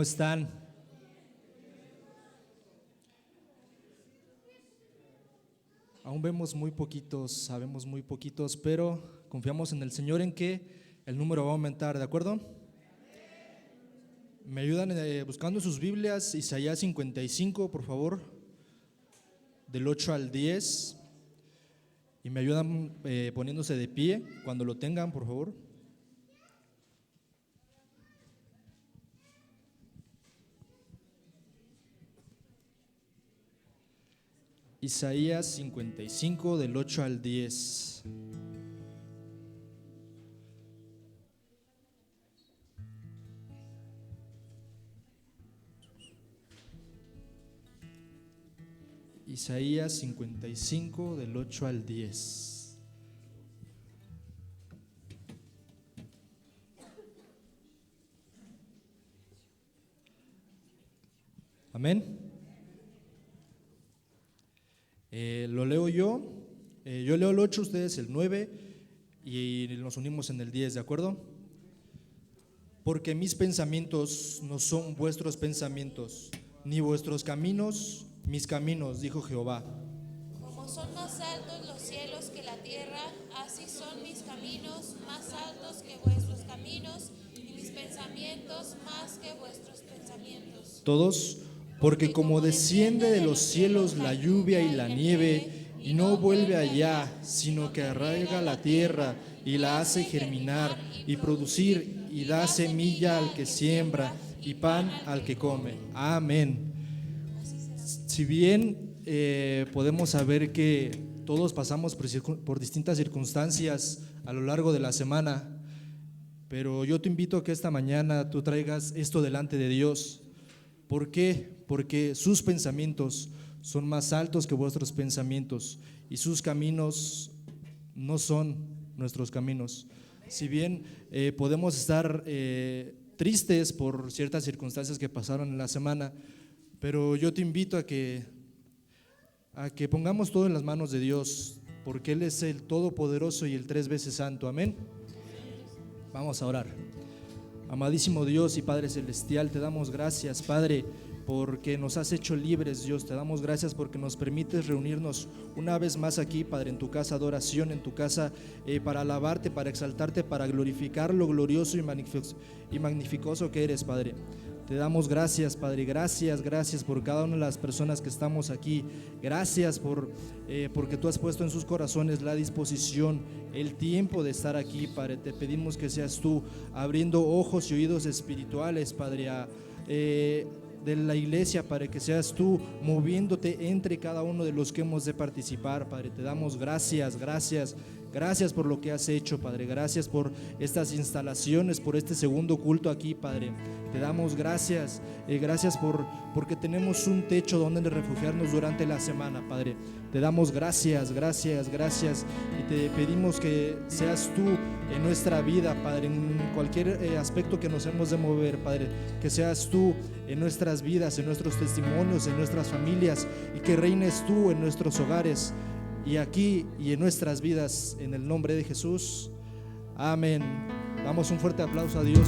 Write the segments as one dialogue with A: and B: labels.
A: ¿Cómo están? Aún vemos muy poquitos, sabemos muy poquitos, pero confiamos en el Señor en que el número va a aumentar, ¿de acuerdo? ¿Me ayudan buscando sus Biblias? Isaías 55, por favor, del 8 al 10. Y me ayudan poniéndose de pie cuando lo tengan, por favor. Isaías 55, del 8 al 10. Isaías 55, del 8 al 10. Amén. Lo leo yo. Yo leo el 8, ustedes el 9 y nos unimos en el 10, ¿de acuerdo? Porque mis pensamientos no son vuestros pensamientos, ni vuestros caminos mis caminos, dijo Jehová.
B: Como son más altos los cielos que la tierra, así son mis caminos más altos que vuestros caminos, y mis pensamientos más que vuestros pensamientos.
A: Todos, porque como desciende de los cielos la lluvia y la nieve, y no vuelve allá, sino que arraiga la tierra y la hace germinar y producir, y da semilla al que siembra y pan al que come. Amén. Si bien podemos saber que todos pasamos por distintas circunstancias a lo largo de la semana, pero yo te invito a que esta mañana tú traigas esto delante de Dios. ¿Por qué? Porque sus pensamientos son más altos que vuestros pensamientos y sus caminos no son nuestros caminos. Si bien podemos estar tristes por ciertas circunstancias que pasaron en la semana, pero yo te invito a que pongamos todo en las manos de Dios, porque Él es el Todopoderoso y el 3 veces Santo. Amén. Vamos a orar. Amadísimo Dios y Padre Celestial, te damos gracias, Padre, porque nos has hecho libres, Dios. Te damos gracias porque nos permites reunirnos una vez más aquí, Padre, en tu casa de oración, en tu casa para alabarte, para exaltarte, para glorificar lo glorioso y magnificoso que eres, Padre. Te damos gracias, Padre, gracias por cada una de las personas que estamos aquí. Gracias porque tú has puesto en sus corazones la disposición, el tiempo de estar aquí, Padre. Te pedimos que seas tú abriendo ojos y oídos espirituales, Padre, de la iglesia, para que seas tú moviéndote entre cada uno de los que hemos de participar, Padre. Te damos gracias por lo que has hecho, Padre. Gracias por estas instalaciones, por este segundo culto aquí, Padre. Te damos gracias porque tenemos un techo donde refugiarnos durante la semana, Padre. Te damos gracias y te pedimos que seas tú en nuestra vida, Padre, en cualquier aspecto que nos hemos de mover, Padre, que seas tú en nuestras vidas, en nuestros testimonios, en nuestras familias, y que reines tú en nuestros hogares y aquí y en nuestras vidas, en el nombre de Jesús. Amén. Damos un fuerte aplauso a Dios.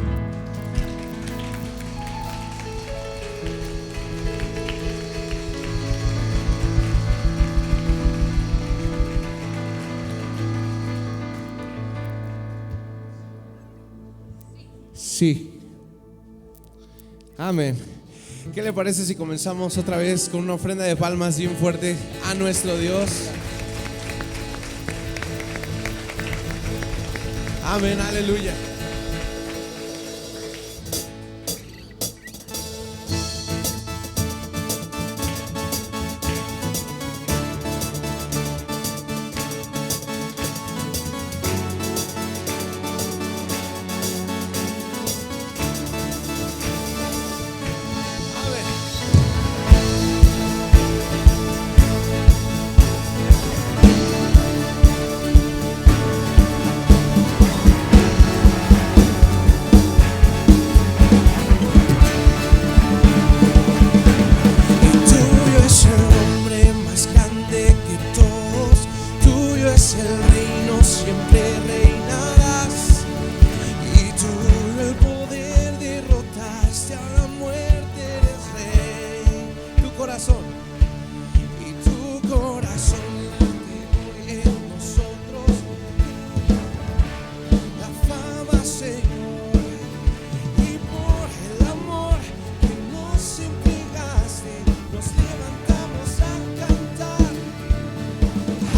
C: Sí. Amén. ¿Qué le parece si comenzamos otra vez con una ofrenda de palmas bien fuerte a nuestro Dios? Amén, aleluya. corazón. Y tu corazón late hoy en nosotros. La fama, Señor, y por el amor que nos entregaste, nos levantamos a cantar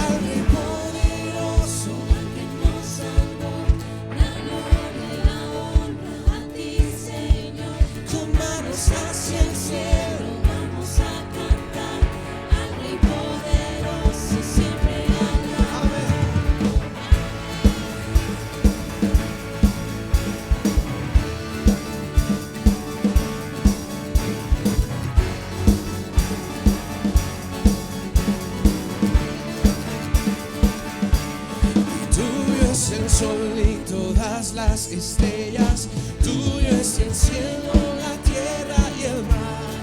C: al Rey poderoso,
D: al que nos salvó. La gloria y la honra a ti, Señor.
C: con manos hacia el cielo.
D: Vamos a cantar al Rey poderoso, siempre alabar.
C: Amén. Tuyo es el sol y todas las estrellas, tuyo es el cielo, la tierra y el mar,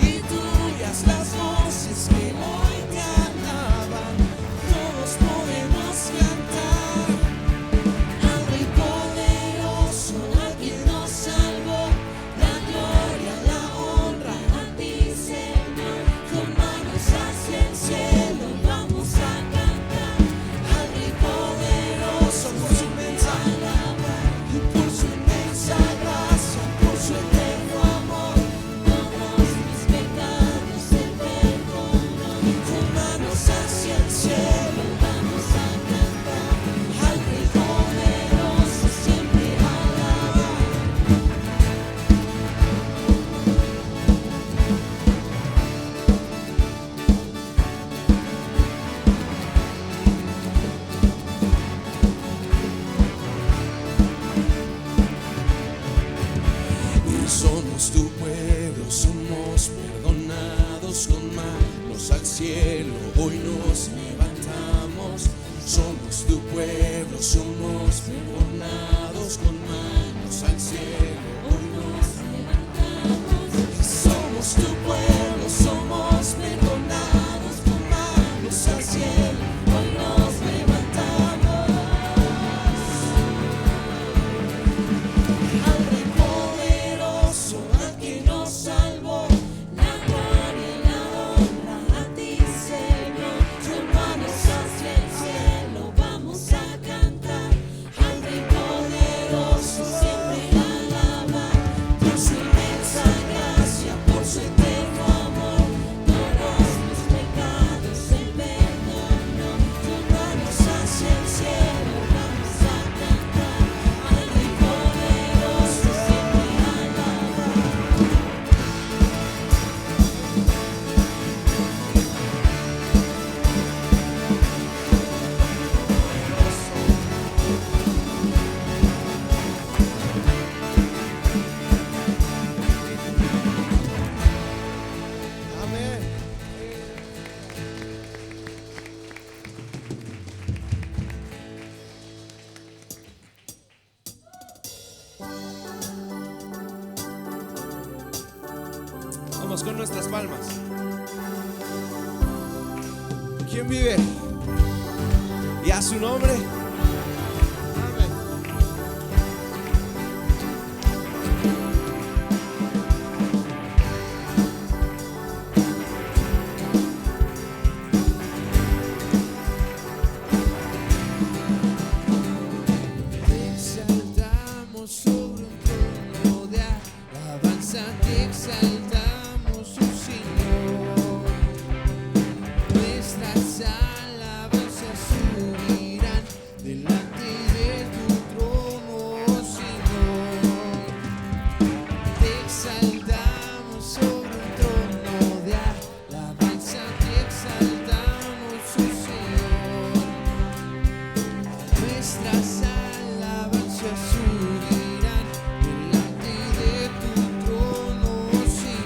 C: y tuyas las voces que hoy te alaban, todos podemos cantar
D: Al Rey poderoso, al que nos salvó. La gloria, la honra a ti, Señor. Con manos hacia el cielo vamos a cantar al Rey poderoso,
C: por su inmensa
D: alabar.
C: y por su inmensa gracia, por su eterno amor,
D: Todos mis pecados Él perdonó.
C: con manos hacia el cielo.
D: Vamos a cantar al Rey poderoso, siempre alabar.
C: Y somos tu pueblo, somos perdonados con manos al cielo, hoy nos levantamos. Somos tu pueblo, somos perdonados con manos al cielo, hoy nos levantamos. Y somos tu pueblo, somos perdonados con manos al cielo, hoy nos levantamos. Al Rey poderoso, al que nos salvó,
D: La gloria y la honra a ti, Señor. Con manos hacia el cielo vamos a cantar al Rey poderoso, siempre alabar.
C: por su inmensa gracia, por su eterno amor,
D: Todos mis pecados Él perdonó.
C: con manos hacia el cielo.
D: Vamos a cantar al Rey poderoso, siempre alabar.
C: Amén. Vamos con nuestras palmas. ¿Quién vive? Y a su nombre. Amén. Te exaltamos sobre un trono de alabanza, te exaltamos, oh Señor. Nuestras alabanzas subirán delante de tu trono, oh Señor. Te exaltamos sobre un trono de alabanza, te exaltamos, oh Señor. Nuestras alabanzas subirán delante de tu trono, oh Señor.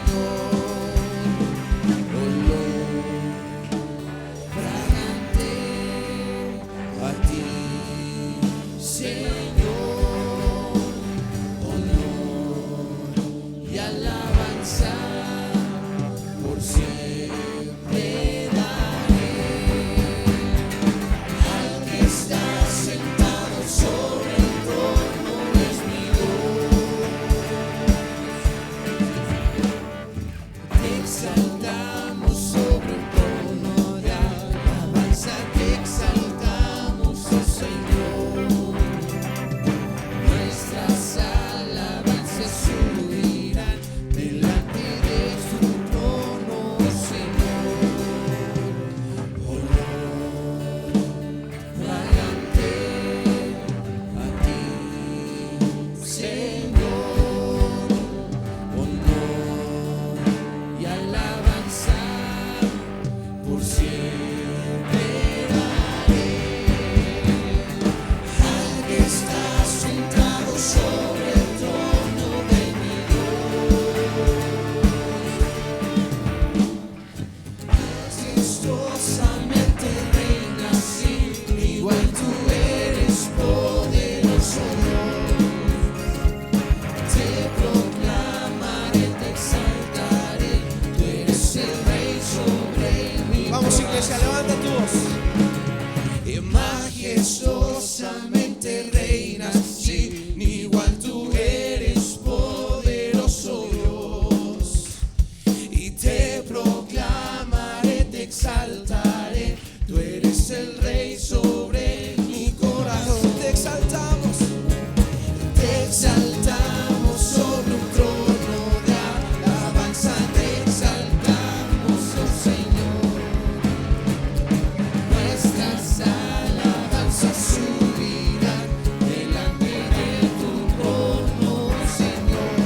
C: iglesia, levanta tu voz. Y majestuosamente reinas, sin igual tú eres poderoso Dios. Y te proclamaré, te exaltaré, tú eres el Rey sobre mi corazón. Te exaltamos sobre un trono de alabanza, te exaltamos, oh Señor. Nuestras alabanzas subirán delante de tu trono, oh Señor.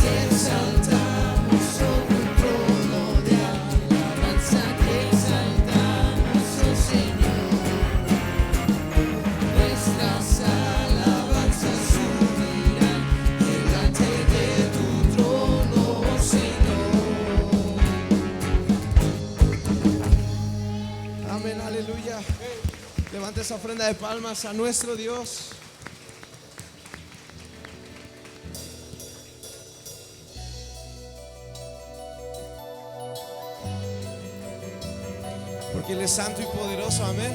C: Te exaltamos sobre un trono de alabanza, te exaltamos, oh Señor. Nuestras alabanzas subirán delante de tu trono, oh Señor. Amén, aleluya. Levanta esa ofrenda de palmas a nuestro Dios. Porque Él es santo y poderoso, amén.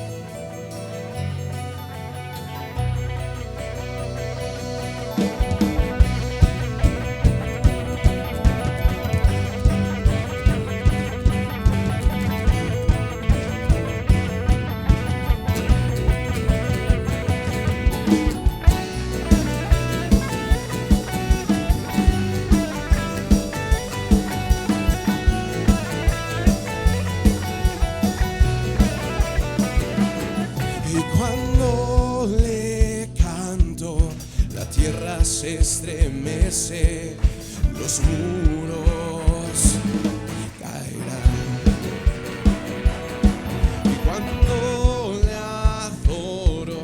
C: Y cuando le canto, la tierra se estremece, los muros caerán. Y cuando le adoro,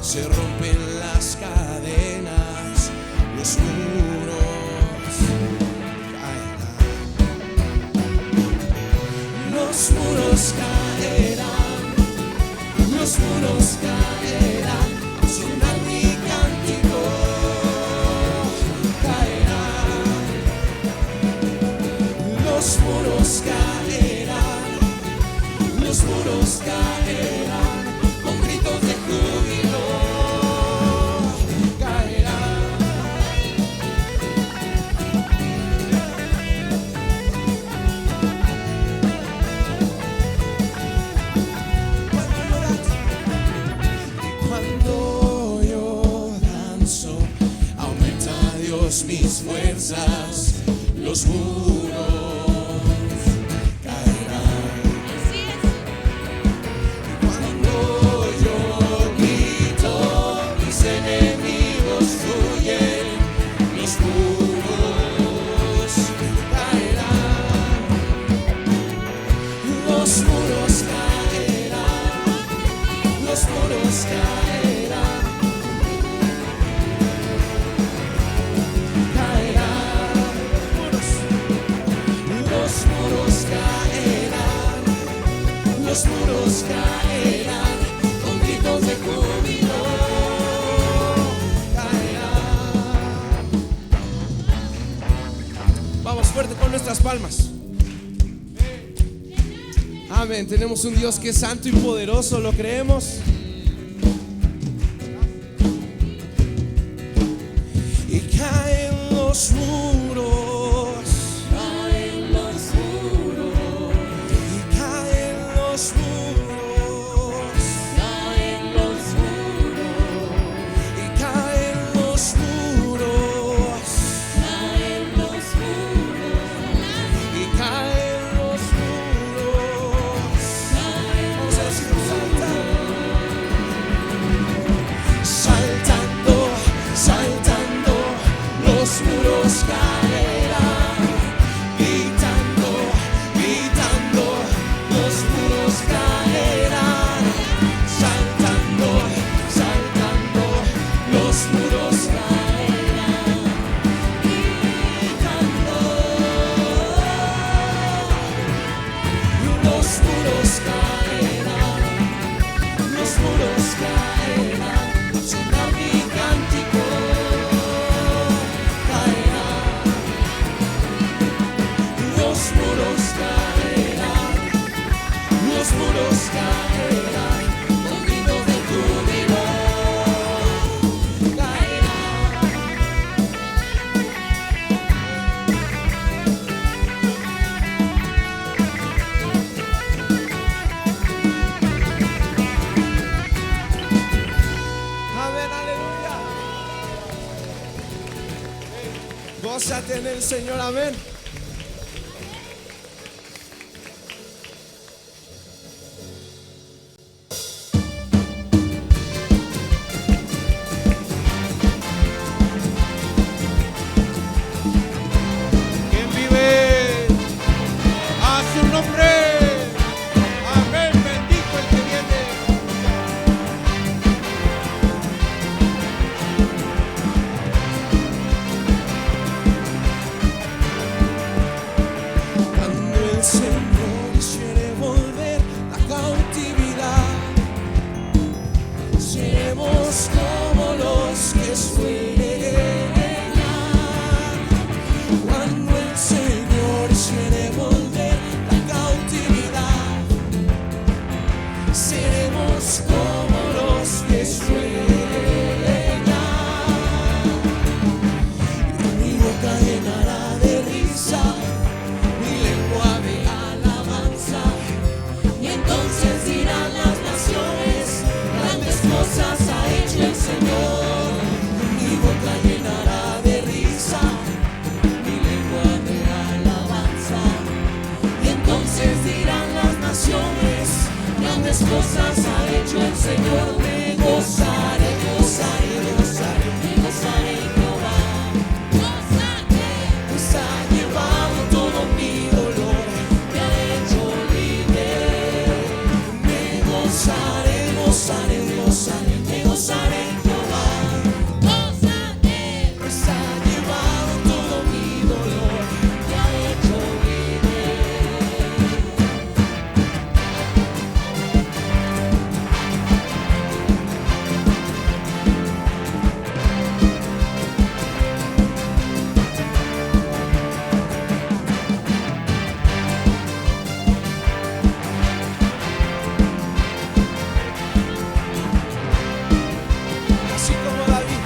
C: se rompen las cadenas, los muros caerán. Los muros caerán. Los muros caerán, sonar mi cántico caerán. Los muros caerán, los muros caerán, con gritos de júbilo caerán. Cuando yo danzo, aumenta Dios mis fuerzas, los muros caerán.
B: Así es.
C: Cuando yo grito, mis enemigos huyen, los muros caerán. Los muros caerán, los muros caerán, caerán. Los muros caerán, los muros caerán, con gritos de júbilo caerán. Vamos fuerte con nuestras palmas. Amén. Tenemos un Dios que es santo y poderoso, ¿lo creemos? Y caen los muros,
D: Caen los muros,
C: y caen los muros,
D: caen los muros,
C: y caen los muros,
D: caen los muros,
C: y caen los muros. Vamos a decir, saltando, saltando, los muros caerán, gritando, gritando, los muros caerán, saltando, saltando, los muros caerán, gritando, los muros caerán, los muros caerán, sonar mi cántico caerán. Los muros caerán, cielos caerán, con gritos de júbilo caerán. Amén, aleluya. Gózate en el Señor, amén. ¿Quién vive? A su nombre. Amén, bendito el que viene. Cuando el Señor hiciere volver la cautividad, seremos como los que sueñan. Cuando el Señor hiciere volver la cautividad, seremos como los que sueñan. Mi boca llenará de risa, mi lengua de alabanza, y entonces dirán las naciones, grandes cosas ha hecho el Señor. Mi boca llenará de risa, mi lengua de alabanza, y entonces dirán las naciones, grandes cosas ha hecho el Señor. Me gozaré, gozaré, gozaré, me gozaré en Jehová. Pues ha llevado todo mi dolor, me ha hecho libre. Me gozaré, gozaré, gozaré, me gozaré en Jehová. Pues ha llevado todo mi dolor, me ha hecho libre. Así como David,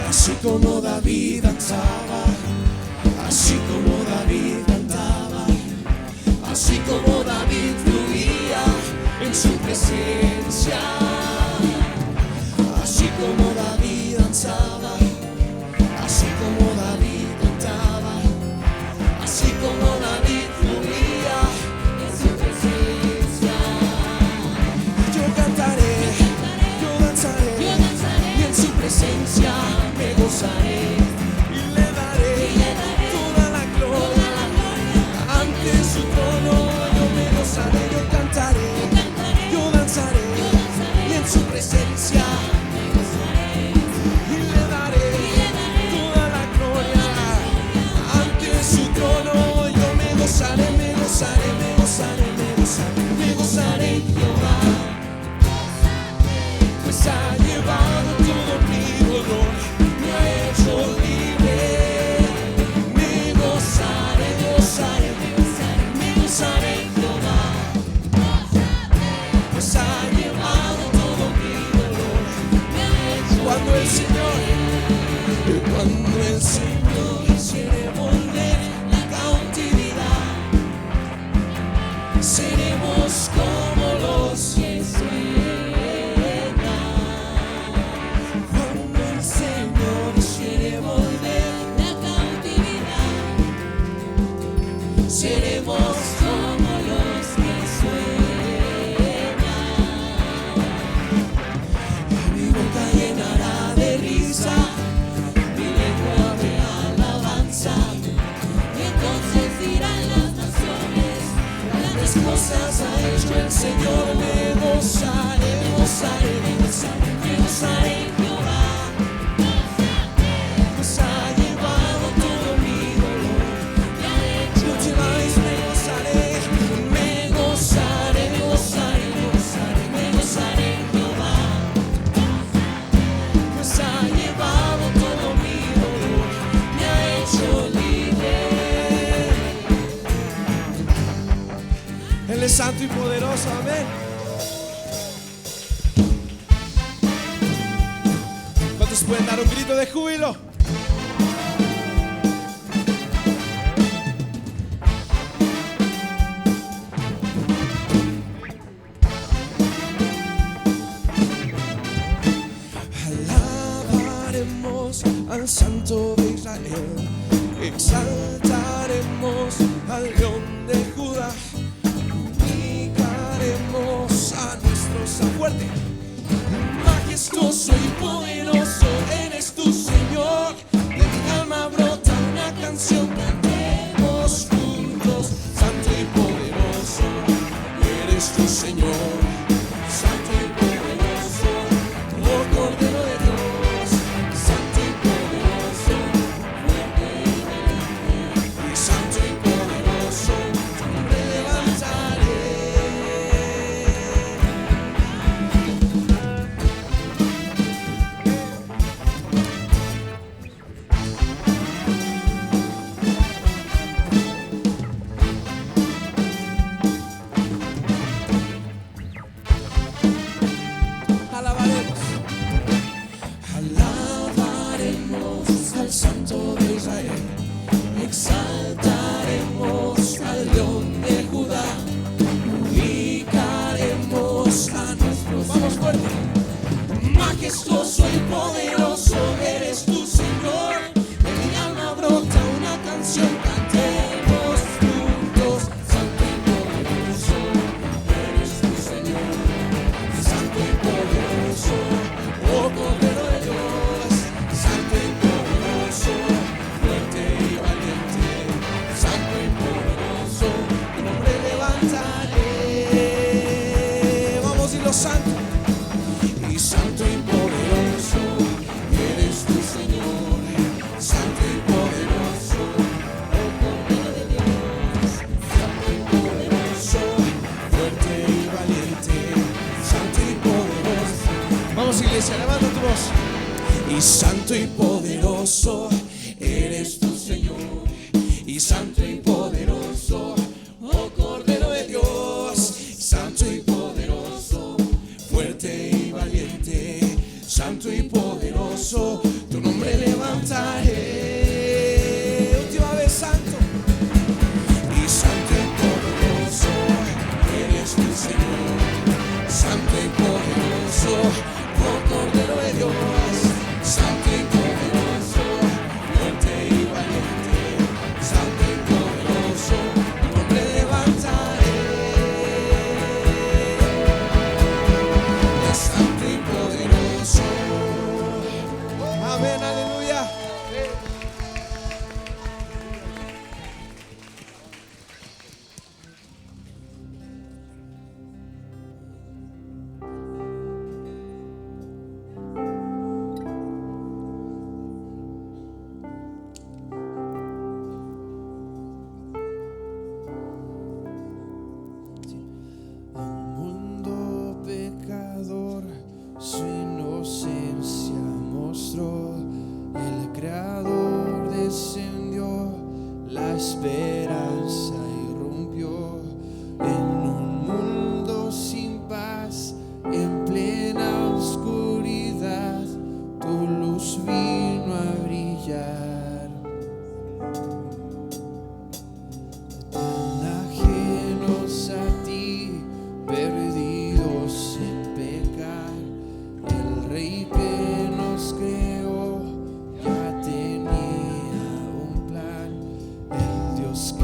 C: así como David danzaba, así como David cantaba, así como David fluía en su presencia, así como David danzaba, así como David cantaba, así como David fluía en su presencia. Yo cantaré, yo danzaré, y en su presencia me gozaré, y le daré toda la gloria. Ante su trono yo me gozaré, yo cantaré, yo danzaré, y en su presencia y le daré toda la gloria. Ante su trono yo me gozaré, me gozaré, me gozaré, me gozaré, me gozaré en Jehová. Pues ha llevado todo mi dolor, me ha hecho libre. Me gozaré, gozaré, me gozaré, me gozaré en Jehová. Pues ha llevado todo mi dolor, me ha hecho cuando el Señor hiciere volver la cautividad, seremos como los que sueñan. Cuando el Señor hiciere volver la cautividad, seremos como los que sueñan. Mi boca llenará de risa, mi lengua de alabanza, y entonces dirán las naciones, grandes cosas ha hecho el Señor. Me gozaré, me gozaré, me gozaré, me gozaré en Jehová. Pues ha llevado todo mi dolor, me ha hecho última vez me gozaré, me gozaré, me gozaré, me gozaré, me gozaré en Jehová. Pues ha llevado todo mi dolor, me ha hecho libre. eres santo y poderoso, amén. ¿Cuántos pueden dar un grito de júbilo? Alabaremos al Santo de Israel, exaltaremos al León de Judá, unificaremos a nuestro San fuerte. Majestuoso y poderoso eres tu Señor, de mi alma brota una canción, cantemos juntos. Santo y poderoso eres tu Señor, santo y poderoso, oh Cordero de Dios, santo y poderoso, fuerte y valiente, y santo y poderoso, tu nombre levantaré. Alabaremos, alabaremos al Santo de Israel, exaltaremos al León de Judá, ubicaremos a nuestros. Vamos fuerte. Majestuoso y poderoso eres tu Señor, de mi alma brota una canción, cantemos juntos. Santo y poderoso eres tu Señor, santo y poderoso, oh Cordero de Dios, santo y poderoso, fuerte y valiente, santo y poderoso, tu nombre levantaré. Vamos y los santos. Y santo y poderoso eres tu Señor, santo y poderoso, oh Cordero de Dios, santo y poderoso, fuerte y valiente, santo y poderoso. Vamos iglesia, levanta tu voz. Y santo y poderoso eres tu Señor, y santo y poderoso, oh Cordero de Dios, santo y poderoso, fuerte y valiente, santo y poderoso, tu nombre levantaré. Última vez, santo. Y santo y poderoso eres tu Señor, santo y poderoso, oh Cordero de Dios, santo y poderoso, fuerte y valiente, santo y poderoso, tu nombre levantaré. Es santo y poderoso. Amén, aleluya. Un mundo pecador su inocencia mostró, el Creador descendió, la esperanza irrumpió. En un mundo sin paz, en plena oscuridad, tu luz vino a brillar. Tan ajenos a ti, perdidos en pecar, el Rey que nos creó ya tenía un plan, el Dios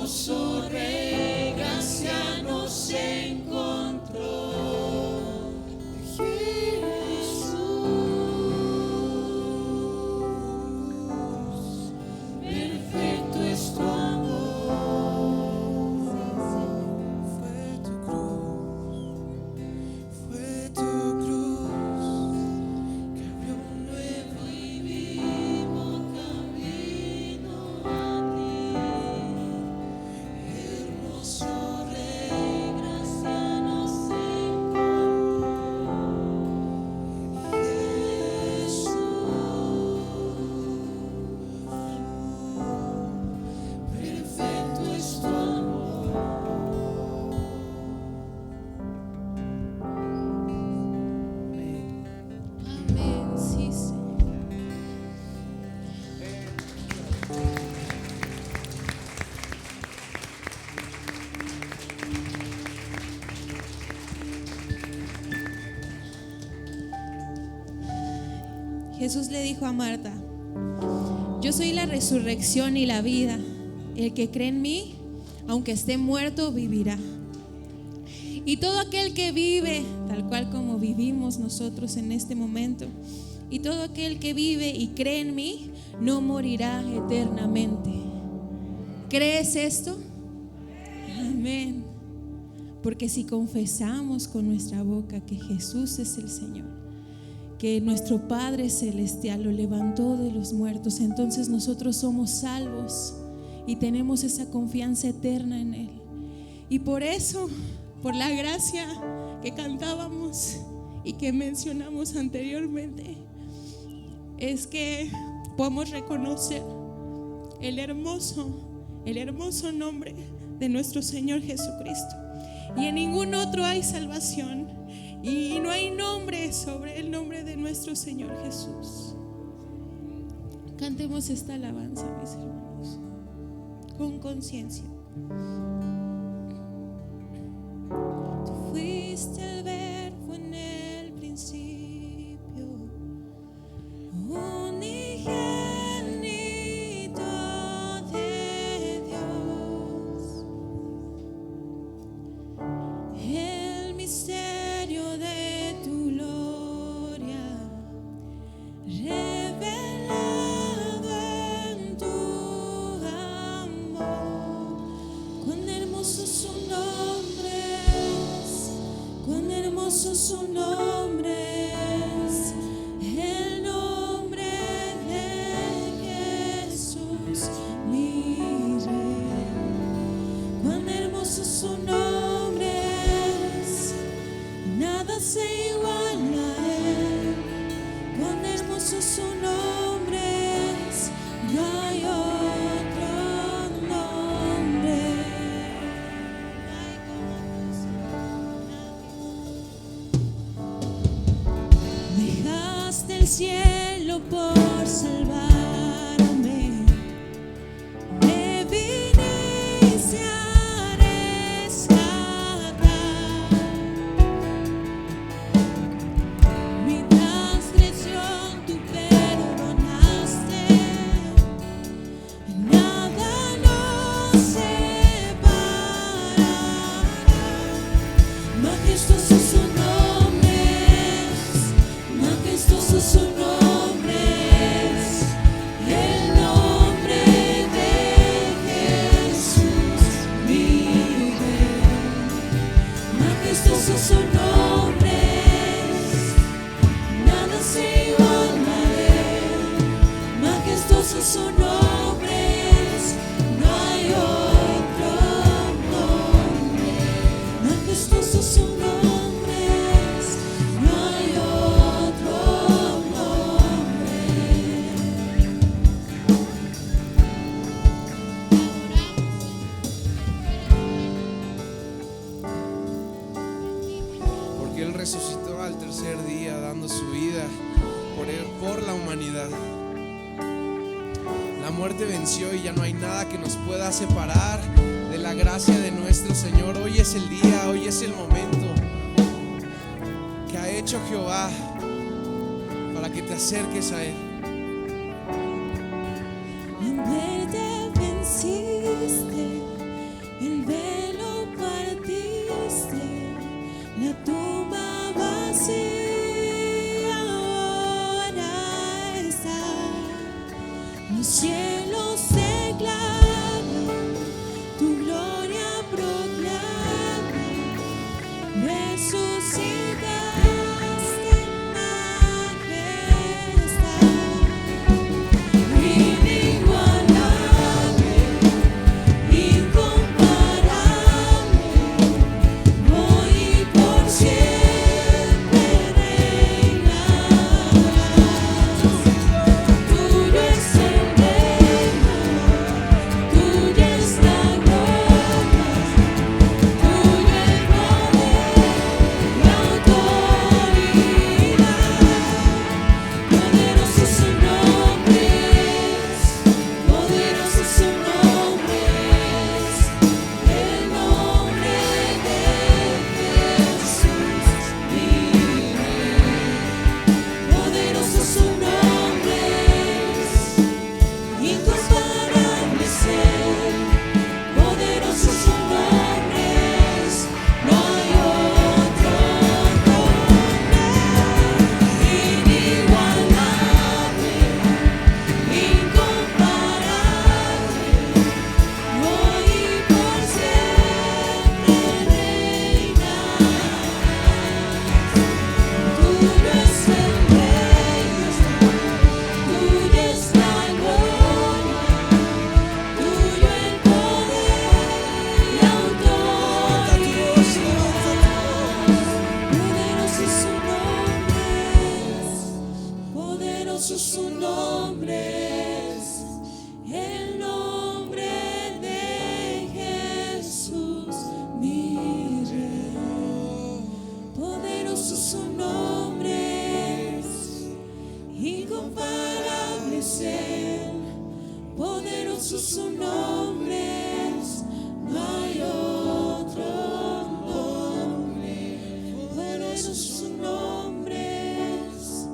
D: hermoso Rey, gracia nos encontró. Jesús, perfecto es tu amor.
C: Fue tu cruz que abrió un nuevo
D: Y vivo camino a ti, hermoso Rey, gracia nos encontró. Jesús, perfecto es tu amor.
B: Amén, sí, Señor. Jesús le dijo a Marta: yo soy la resurrección y la vida. El que cree en mí, aunque esté muerto, vivirá. Y todo aquel que vive, tal cual como vivimos nosotros en este momento, y todo aquel que vive y cree en mí, no morirá eternamente. ¿Crees esto? Amén. Porque si confesamos con nuestra boca que Jesús es el Señor, que nuestro Padre Celestial lo levantó de los muertos, entonces nosotros somos salvos y tenemos esa confianza eterna en Él. Y por eso, por la gracia que cantábamos y que mencionamos anteriormente, es que podemos reconocer el hermoso nombre de nuestro Señor Jesucristo. Y en ningún otro hay salvación, y no hay nombre sobre el nombre de nuestro Señor Jesús. Cantemos esta alabanza, mis hermanos, con conciencia. Tú fuiste el verbo en el principio, unigénito de Dios. El misterio de tu gloria revelado en tu amor. Cuán hermoso su nombre es, cuán hermoso su nombre es, el nombre de Jesús, mi Rey. Cuán hermoso su nombre es, nada se iguala a él. Cuán hermoso su nombre es, no hay otro nombre. Dejaste el cielo por salvarme, me viniste a rescatar. Mi transgresión tú perdonaste, nada nos separará. Majestuoso su nombre es, majestuoso su nombre es, el nombre de Jesús, mi Rey. Majestuoso su nombre es, nada se iguala a él. Majestuoso su nombre es, no hay otro nombre. Majestuoso su nombre es, no hay otro nombre.
C: Porque Él resucitó al tercer día, dando su vida por la humanidad. La muerte venció y ya no hay nada que nos pueda separar de la gracia de nuestro Señor. Hoy es el día, hoy es el momento que ha hecho Jehová para que te acerques a Él.
D: La muerte venciste, Los cielos declaran, tu gloria proclaman, resucitaste en majestad, inigualable, incomparable, hoy y por siempre reinarás. Tuyo es el reino, tuya es la gloria, tuyo el poder, la autoridad. Poderoso su nombre es, poderoso su nombre es, el nombre de Jesús mi Rey. Poderoso su nombre es, incomparable es Él. Poderoso su nombre es, no hay otro nombre. Inigualable, incomparable, hoy y por siempre reinarás. Tuyo es el reino, tuya es la gloria, tuyo el poder, la autoridad. Poderoso su nombre es, el nombre de Jesús mi Rey. Poderoso su nombre es, incomparable es Él. Poderoso su nombre es, no hay otro nombre. Poderoso su nombre es,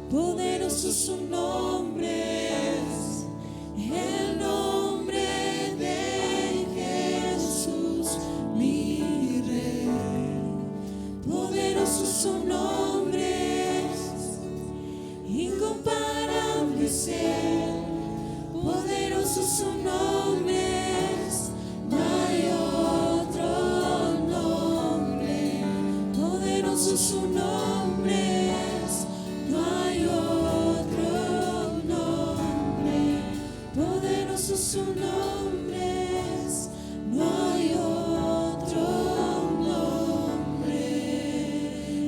D: poderoso su nombre es, el nombre de Jesús mi Rey. Poderoso su nombre es, incomparable es Él. Poderoso su nombre es, no hay otro nombre. Poderoso su nombre es, no hay otro nombre. Poderoso su nombre es, no hay otro nombre.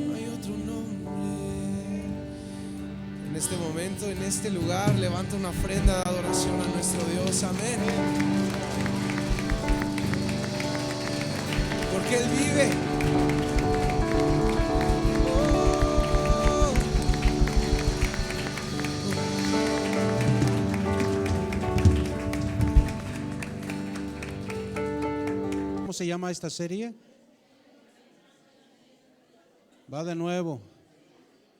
C: No hay otro nombre. En este momento, en este lugar, levanta una ofrenda de adoración a nuestro Dios. Amén. Porque Él vive.
E: ¿Cómo se llama esta serie? Va de nuevo.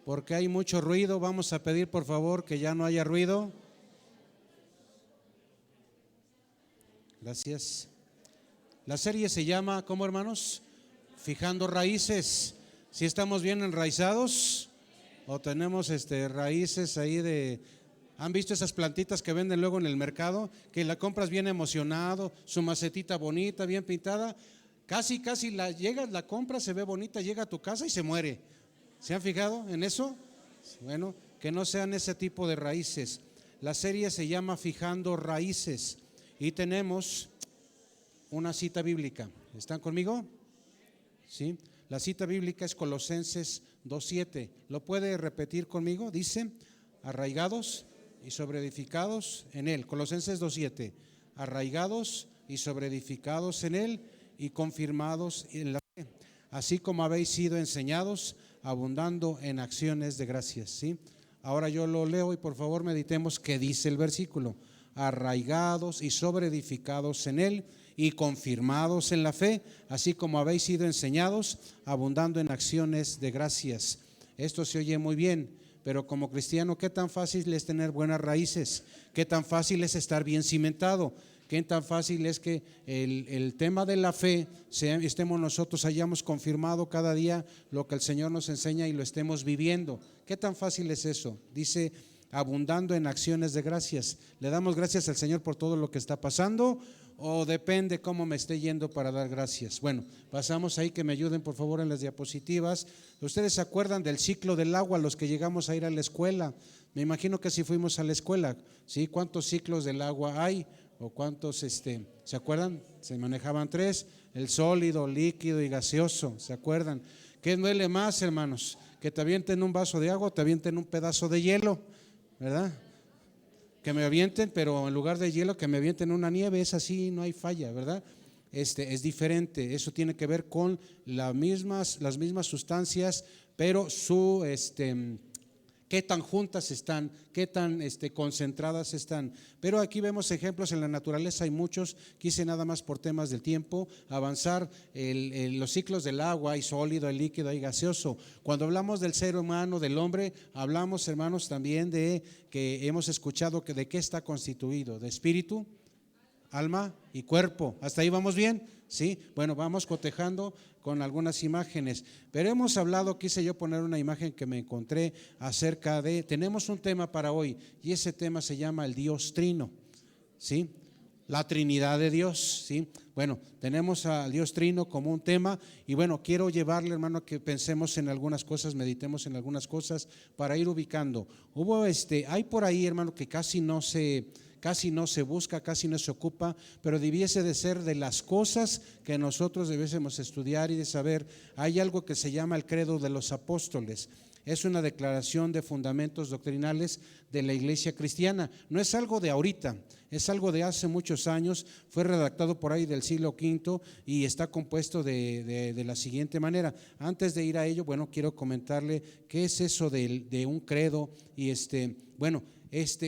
E: Porque hay mucho ruido. Vamos a pedir por favor que ya no haya ruido. Gracias. La serie se llama, ¿cómo, hermanos? Fijando raíces. ¿Sí estamos bien enraizados? ¿O tenemos raíces ahí de... ¿Han visto esas plantitas que venden luego en el mercado? Que la compras bien emocionado, su macetita bonita, bien pintada. Casi llegas, la compras, se ve bonita, llega a tu casa y se muere. ¿Se han fijado en eso? Bueno, que no sean ese tipo de raíces. La serie se llama Fijando Raíces y tenemos una cita bíblica. ¿Están conmigo? ¿Sí? La cita bíblica es Colosenses 2:7. ¿Lo puede repetir conmigo? Dice, arraigados y sobreedificados en Él. Colosenses 2:7. Arraigados y sobreedificados en Él y confirmados en la fe, así como habéis sido enseñados, abundando en acciones de gracias. ¿Sí? Ahora yo lo leo y por favor meditemos qué dice el versículo. Arraigados y sobreedificados en Él y confirmados en la fe, así como habéis sido enseñados, abundando en acciones de gracias. Esto se oye muy bien, pero como cristiano, ¿qué tan fácil es tener buenas raíces? ¿Qué tan fácil es estar bien cimentado? ¿Qué tan fácil es que el tema de la fe estemos nosotros, hayamos confirmado cada día lo que el Señor nos enseña y lo estemos viviendo? ¿Qué tan fácil es eso? Dice abundando en acciones de gracias. ¿Le damos gracias al Señor por todo lo que está pasando o depende cómo me esté yendo para dar gracias? Bueno, pasamos ahí, que me ayuden por favor en las diapositivas. ¿Ustedes se acuerdan del ciclo del agua, los que llegamos a ir a la escuela? Me imagino que si fuimos a la escuela, ¿sí? ¿Cuántos ciclos del agua hay? ¿O cuántos, se acuerdan? Se manejaban 3, el sólido, líquido y gaseoso, ¿se acuerdan? ¿Qué duele más, hermanos? ¿Que te avienten un vaso de agua o te avienten un pedazo de hielo? ¿Verdad? Que me avienten, pero en lugar de hielo, que me avienten una nieve, es así, no hay falla, ¿verdad? Es diferente, eso tiene que ver con las mismas sustancias, pero qué tan juntas están, qué tan concentradas están. Pero aquí vemos ejemplos en la naturaleza, hay muchos. Quise nada más por temas del tiempo avanzar los ciclos del agua, hay sólido, hay líquido, hay gaseoso. Cuando hablamos del ser humano, del hombre, hablamos, hermanos, también de que hemos escuchado que de qué está constituido, de espíritu, alma y cuerpo. ¿Hasta ahí vamos bien? Sí, bueno, vamos cotejando con algunas imágenes, pero hemos hablado, quise yo poner una imagen que me encontré acerca de, tenemos un tema para hoy y ese tema se llama el Dios Trino, ¿sí? La Trinidad de Dios, ¿sí? Bueno, tenemos al Dios Trino como un tema y bueno, quiero llevarle, hermano, que pensemos en algunas cosas, meditemos en algunas cosas para ir ubicando. Hay por ahí, hermano, que casi no se busca, casi no se ocupa, pero debiese de ser de las cosas que nosotros debiésemos estudiar y de saber. Hay algo que se llama el credo de los apóstoles. Es una declaración de fundamentos doctrinales de la iglesia cristiana. No es algo de ahorita, es algo de hace muchos años. Fue redactado por ahí del siglo V y está compuesto de la siguiente manera. Antes de ir a ello, bueno, quiero comentarle qué es eso de un credo y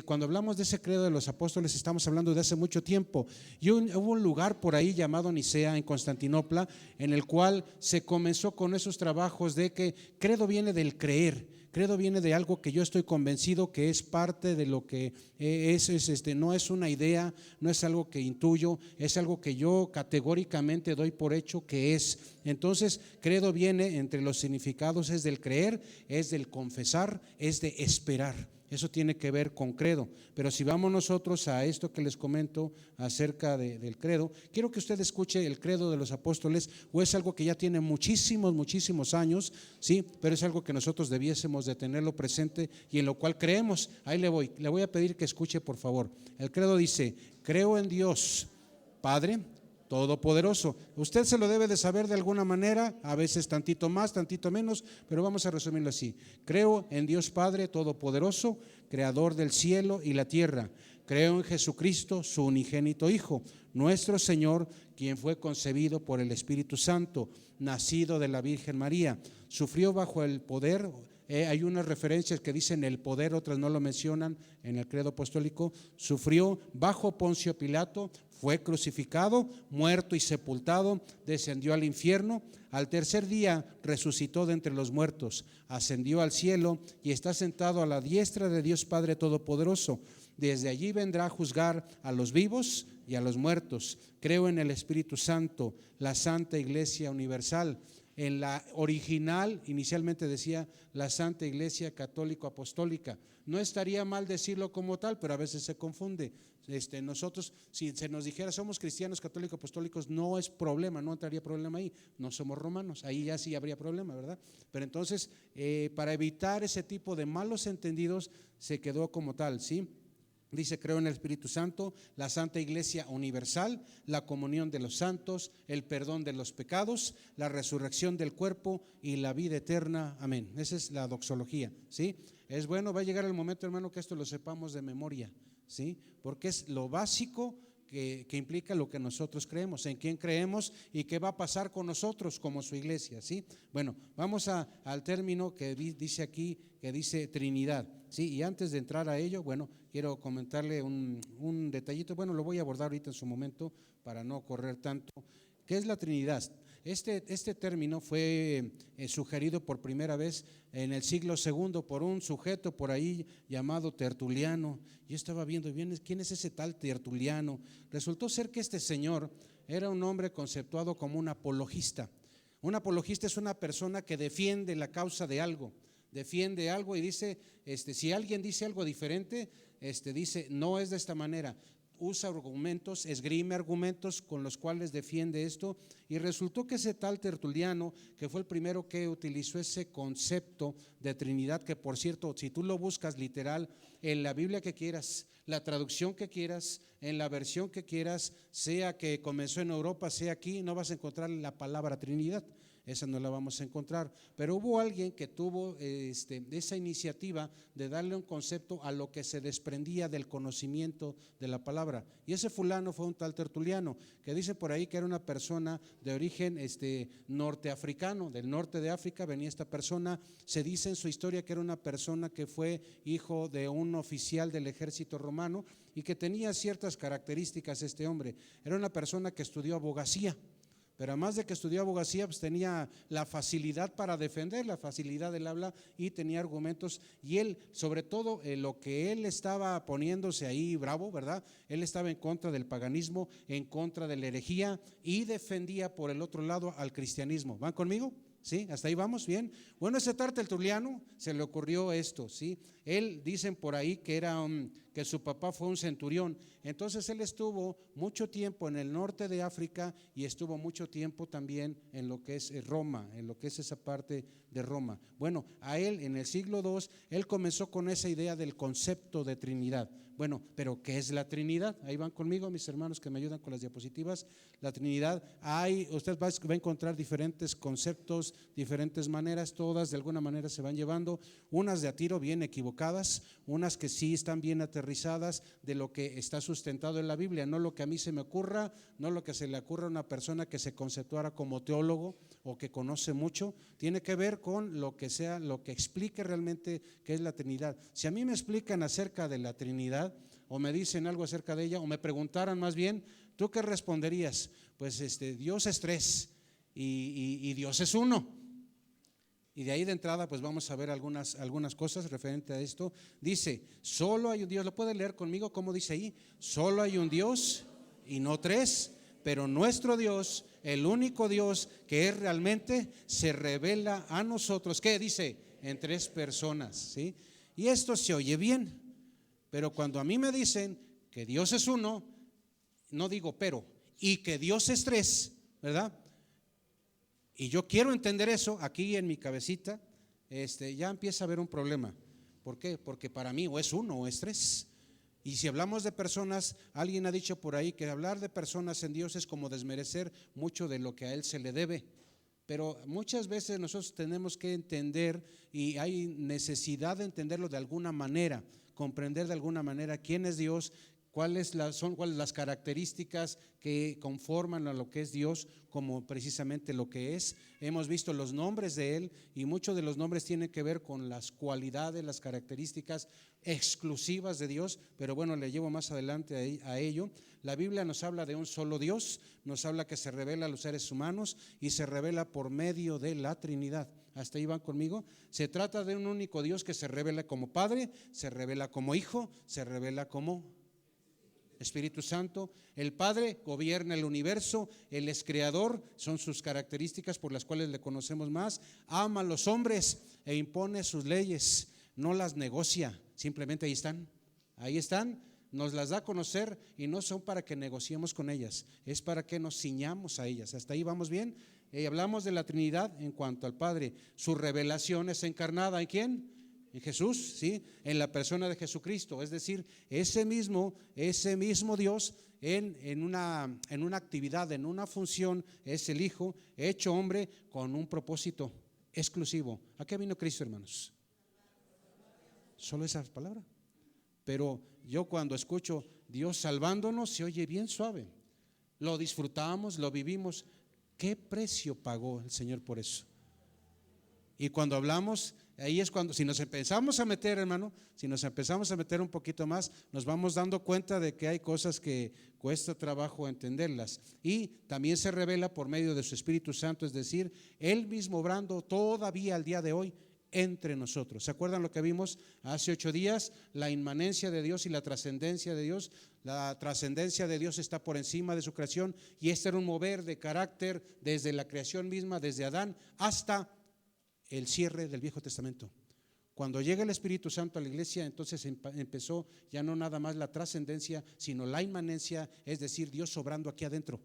E: cuando hablamos de ese credo de los apóstoles estamos hablando de hace mucho tiempo y hubo un lugar por ahí llamado Nicea en Constantinopla en el cual se comenzó con esos trabajos de que credo viene del creer, credo viene de algo que yo estoy convencido que es parte de lo que no es una idea, no es algo que intuyo, es algo que yo categóricamente doy por hecho que es. Entonces credo viene entre los significados, es del creer, es del confesar, es de esperar. Eso tiene que ver con credo, pero si vamos nosotros a esto que les comento acerca del credo, quiero que usted escuche el credo de los apóstoles, o es algo que ya tiene muchísimos años, sí, pero es algo que nosotros debiésemos de tenerlo presente y en lo cual creemos. Ahí le voy a pedir que escuche por favor. El credo dice: creo en Dios Padre Todopoderoso. Usted se lo debe de saber de alguna manera, a veces tantito más, tantito menos, pero vamos a resumirlo así. Creo en Dios Padre Todopoderoso, Creador del cielo y la tierra. Creo en Jesucristo, su unigénito Hijo, nuestro Señor, quien fue concebido por el Espíritu Santo, nacido de la Virgen María, sufrió bajo el poder. Hay unas referencias que dicen el poder, otras no lo mencionan en el credo apostólico. Sufrió bajo Poncio Pilato, fue crucificado, muerto y sepultado, descendió al infierno, al tercer día resucitó de entre los muertos, ascendió al cielo y está sentado a la diestra de Dios Padre Todopoderoso. Desde allí vendrá a juzgar a los vivos y a los muertos. Creo en el Espíritu Santo, la Santa Iglesia Universal. En la original, inicialmente decía la Santa Iglesia Católico Apostólica. No estaría mal decirlo como tal, pero a veces se confunde. Nosotros, si se nos dijera somos cristianos católicos apostólicos, no es problema, no entraría problema ahí. No somos romanos, ahí ya sí habría problema, ¿verdad? Pero entonces, para evitar ese tipo de malos entendidos, se quedó como tal, ¿sí? Dice: creo en el Espíritu Santo, la Santa Iglesia Universal, la comunión de los santos, el perdón de los pecados, la resurrección del cuerpo y la vida eterna. Amén. Esa es la doxología, ¿sí? Es bueno, va a llegar el momento, hermano, que esto lo sepamos de memoria, ¿sí? Porque es lo básico que implica lo que nosotros creemos, en quién creemos y qué va a pasar con nosotros como su iglesia, ¿sí? Bueno, vamos al término que dice aquí, que dice Trinidad, ¿sí? Y antes de entrar a ello, bueno, quiero comentarle un detallito, bueno, lo voy a abordar ahorita en su momento para no correr tanto. ¿Qué es la Trinidad? Este término fue sugerido por primera vez en el siglo II por un sujeto por ahí llamado Tertuliano. Yo estaba viendo bien quién es ese tal Tertuliano. Resultó ser que este señor era un hombre conceptuado como un apologista. Un apologista es una persona que defiende la causa de algo, defiende algo y dice, si alguien dice algo diferente, dice, no es de esta manera. Usa argumentos, esgrime argumentos con los cuales defiende esto, y resultó que ese tal Tertuliano, que fue el primero que utilizó ese concepto de Trinidad, que por cierto, si tú lo buscas literal en la Biblia que quieras, la traducción que quieras, en la versión que quieras, sea que comenzó en Europa, sea aquí, no vas a encontrar la palabra Trinidad. Esa no la vamos a encontrar, pero hubo alguien que tuvo esa iniciativa de darle un concepto a lo que se desprendía del conocimiento de la palabra, y ese fulano fue un tal Tertuliano, que dice por ahí que era una persona de origen norteafricano, del norte de África venía esta persona. Se dice en su historia que era una persona que fue hijo de un oficial del ejército romano y que tenía ciertas características. Este hombre era una persona que estudió abogacía, pero además de que estudió abogacía, pues tenía la facilidad para defender, la facilidad del habla, y tenía argumentos. Y él, sobre todo, lo que él estaba poniéndose ahí bravo, ¿verdad? Él estaba en contra del paganismo, en contra de la herejía, y defendía por el otro lado al cristianismo. ¿Van conmigo? ¿Sí? ¿Hasta ahí vamos? Bien. Bueno, ese tal Tertuliano se le ocurrió esto, ¿sí? Él, dicen por ahí que que su papá fue un centurión. Entonces él estuvo mucho tiempo en el norte de África y estuvo mucho tiempo también en lo que es Roma, en lo que es esa parte de Roma. Bueno, a él en el siglo II, él comenzó con esa idea del concepto de Trinidad. Bueno, pero ¿qué es la Trinidad? Ahí van conmigo mis hermanos que me ayudan con las diapositivas. La Trinidad, usted va a encontrar diferentes conceptos, diferentes maneras, todas de alguna manera se van llevando, unas de a tiro bien equivocadas, unas que sí están bien aterrizadas de lo que está sustentado en la Biblia, no lo que a mí se me ocurra, no lo que se le ocurra a una persona que se conceptuara como teólogo o que conoce mucho. Tiene que ver con lo que sea, lo que explique realmente qué es la Trinidad. Si a mí me explican acerca de la Trinidad o me dicen algo acerca de ella o me preguntaran más bien, ¿tú qué responderías? Pues Dios es tres y Dios es uno. Y de ahí de entrada pues vamos a ver algunas cosas referente a esto. Dice, solo hay un Dios. ¿Lo puede leer conmigo? ¿Cómo dice ahí? Solo hay un Dios y no tres, pero nuestro Dios, el único Dios que es realmente, se revela a nosotros. ¿Qué dice? En tres personas, ¿sí? Y esto se oye bien, pero cuando a mí me dicen que Dios es uno, no digo pero, y que Dios es tres, ¿verdad? Y yo quiero entender eso aquí en mi cabecita, ya empieza a haber un problema. ¿Por qué? Porque para mí o es uno o es tres. Y si hablamos de personas, alguien ha dicho por ahí que hablar de personas en Dios es como desmerecer mucho de lo que a Él se le debe. Pero muchas veces nosotros tenemos que entender, y hay necesidad de entenderlo de alguna manera, comprender de alguna manera quién es Dios, cuáles las características que conforman a lo que es Dios, como precisamente lo que es. Hemos visto los nombres de Él y muchos de los nombres tienen que ver con las cualidades, las características exclusivas de Dios, pero bueno, le llevo más adelante a ello. La Biblia nos habla de un solo Dios, nos habla que se revela a los seres humanos y se revela por medio de la Trinidad. ¿Hasta ahí van conmigo? Se trata de un único Dios que se revela como Padre, se revela como Hijo, se revela como Espíritu Santo. El Padre gobierna el universo, Él es creador, son sus características por las cuales le conocemos más. Ama a los hombres e impone sus leyes, no las negocia, simplemente ahí están, nos las da a conocer y no son para que negociemos con ellas, es para que nos ciñamos a ellas. ¿Hasta ahí vamos bien? Hablamos de la Trinidad en cuanto al Padre. Su revelación es encarnada ¿en quién? En Jesús, ¿sí? En la persona de Jesucristo, es decir, ese mismo Dios en una actividad, en una función, es el Hijo hecho hombre con un propósito exclusivo. ¿A qué vino Cristo, hermanos? Solo esa palabra. Pero yo cuando escucho Dios salvándonos, se oye bien suave. Lo disfrutamos, lo vivimos. ¿Qué precio pagó el Señor por eso? Y cuando hablamos, ahí es cuando, si nos empezamos a meter, hermano, si nos empezamos a meter un poquito más, nos vamos dando cuenta de que hay cosas que cuesta trabajo entenderlas. Y también se revela por medio de su Espíritu Santo, es decir, Él mismo obrando todavía al día de hoy entre nosotros. ¿Se acuerdan lo que vimos hace 8 días? La inmanencia de Dios y la trascendencia de Dios. La trascendencia de Dios está por encima de su creación, y este era un mover de carácter desde la creación misma, desde Adán hasta el cierre del Viejo Testamento. Cuando llega el Espíritu Santo a la iglesia, entonces empezó ya no nada más la trascendencia, sino la inmanencia, es decir, Dios obrando aquí adentro,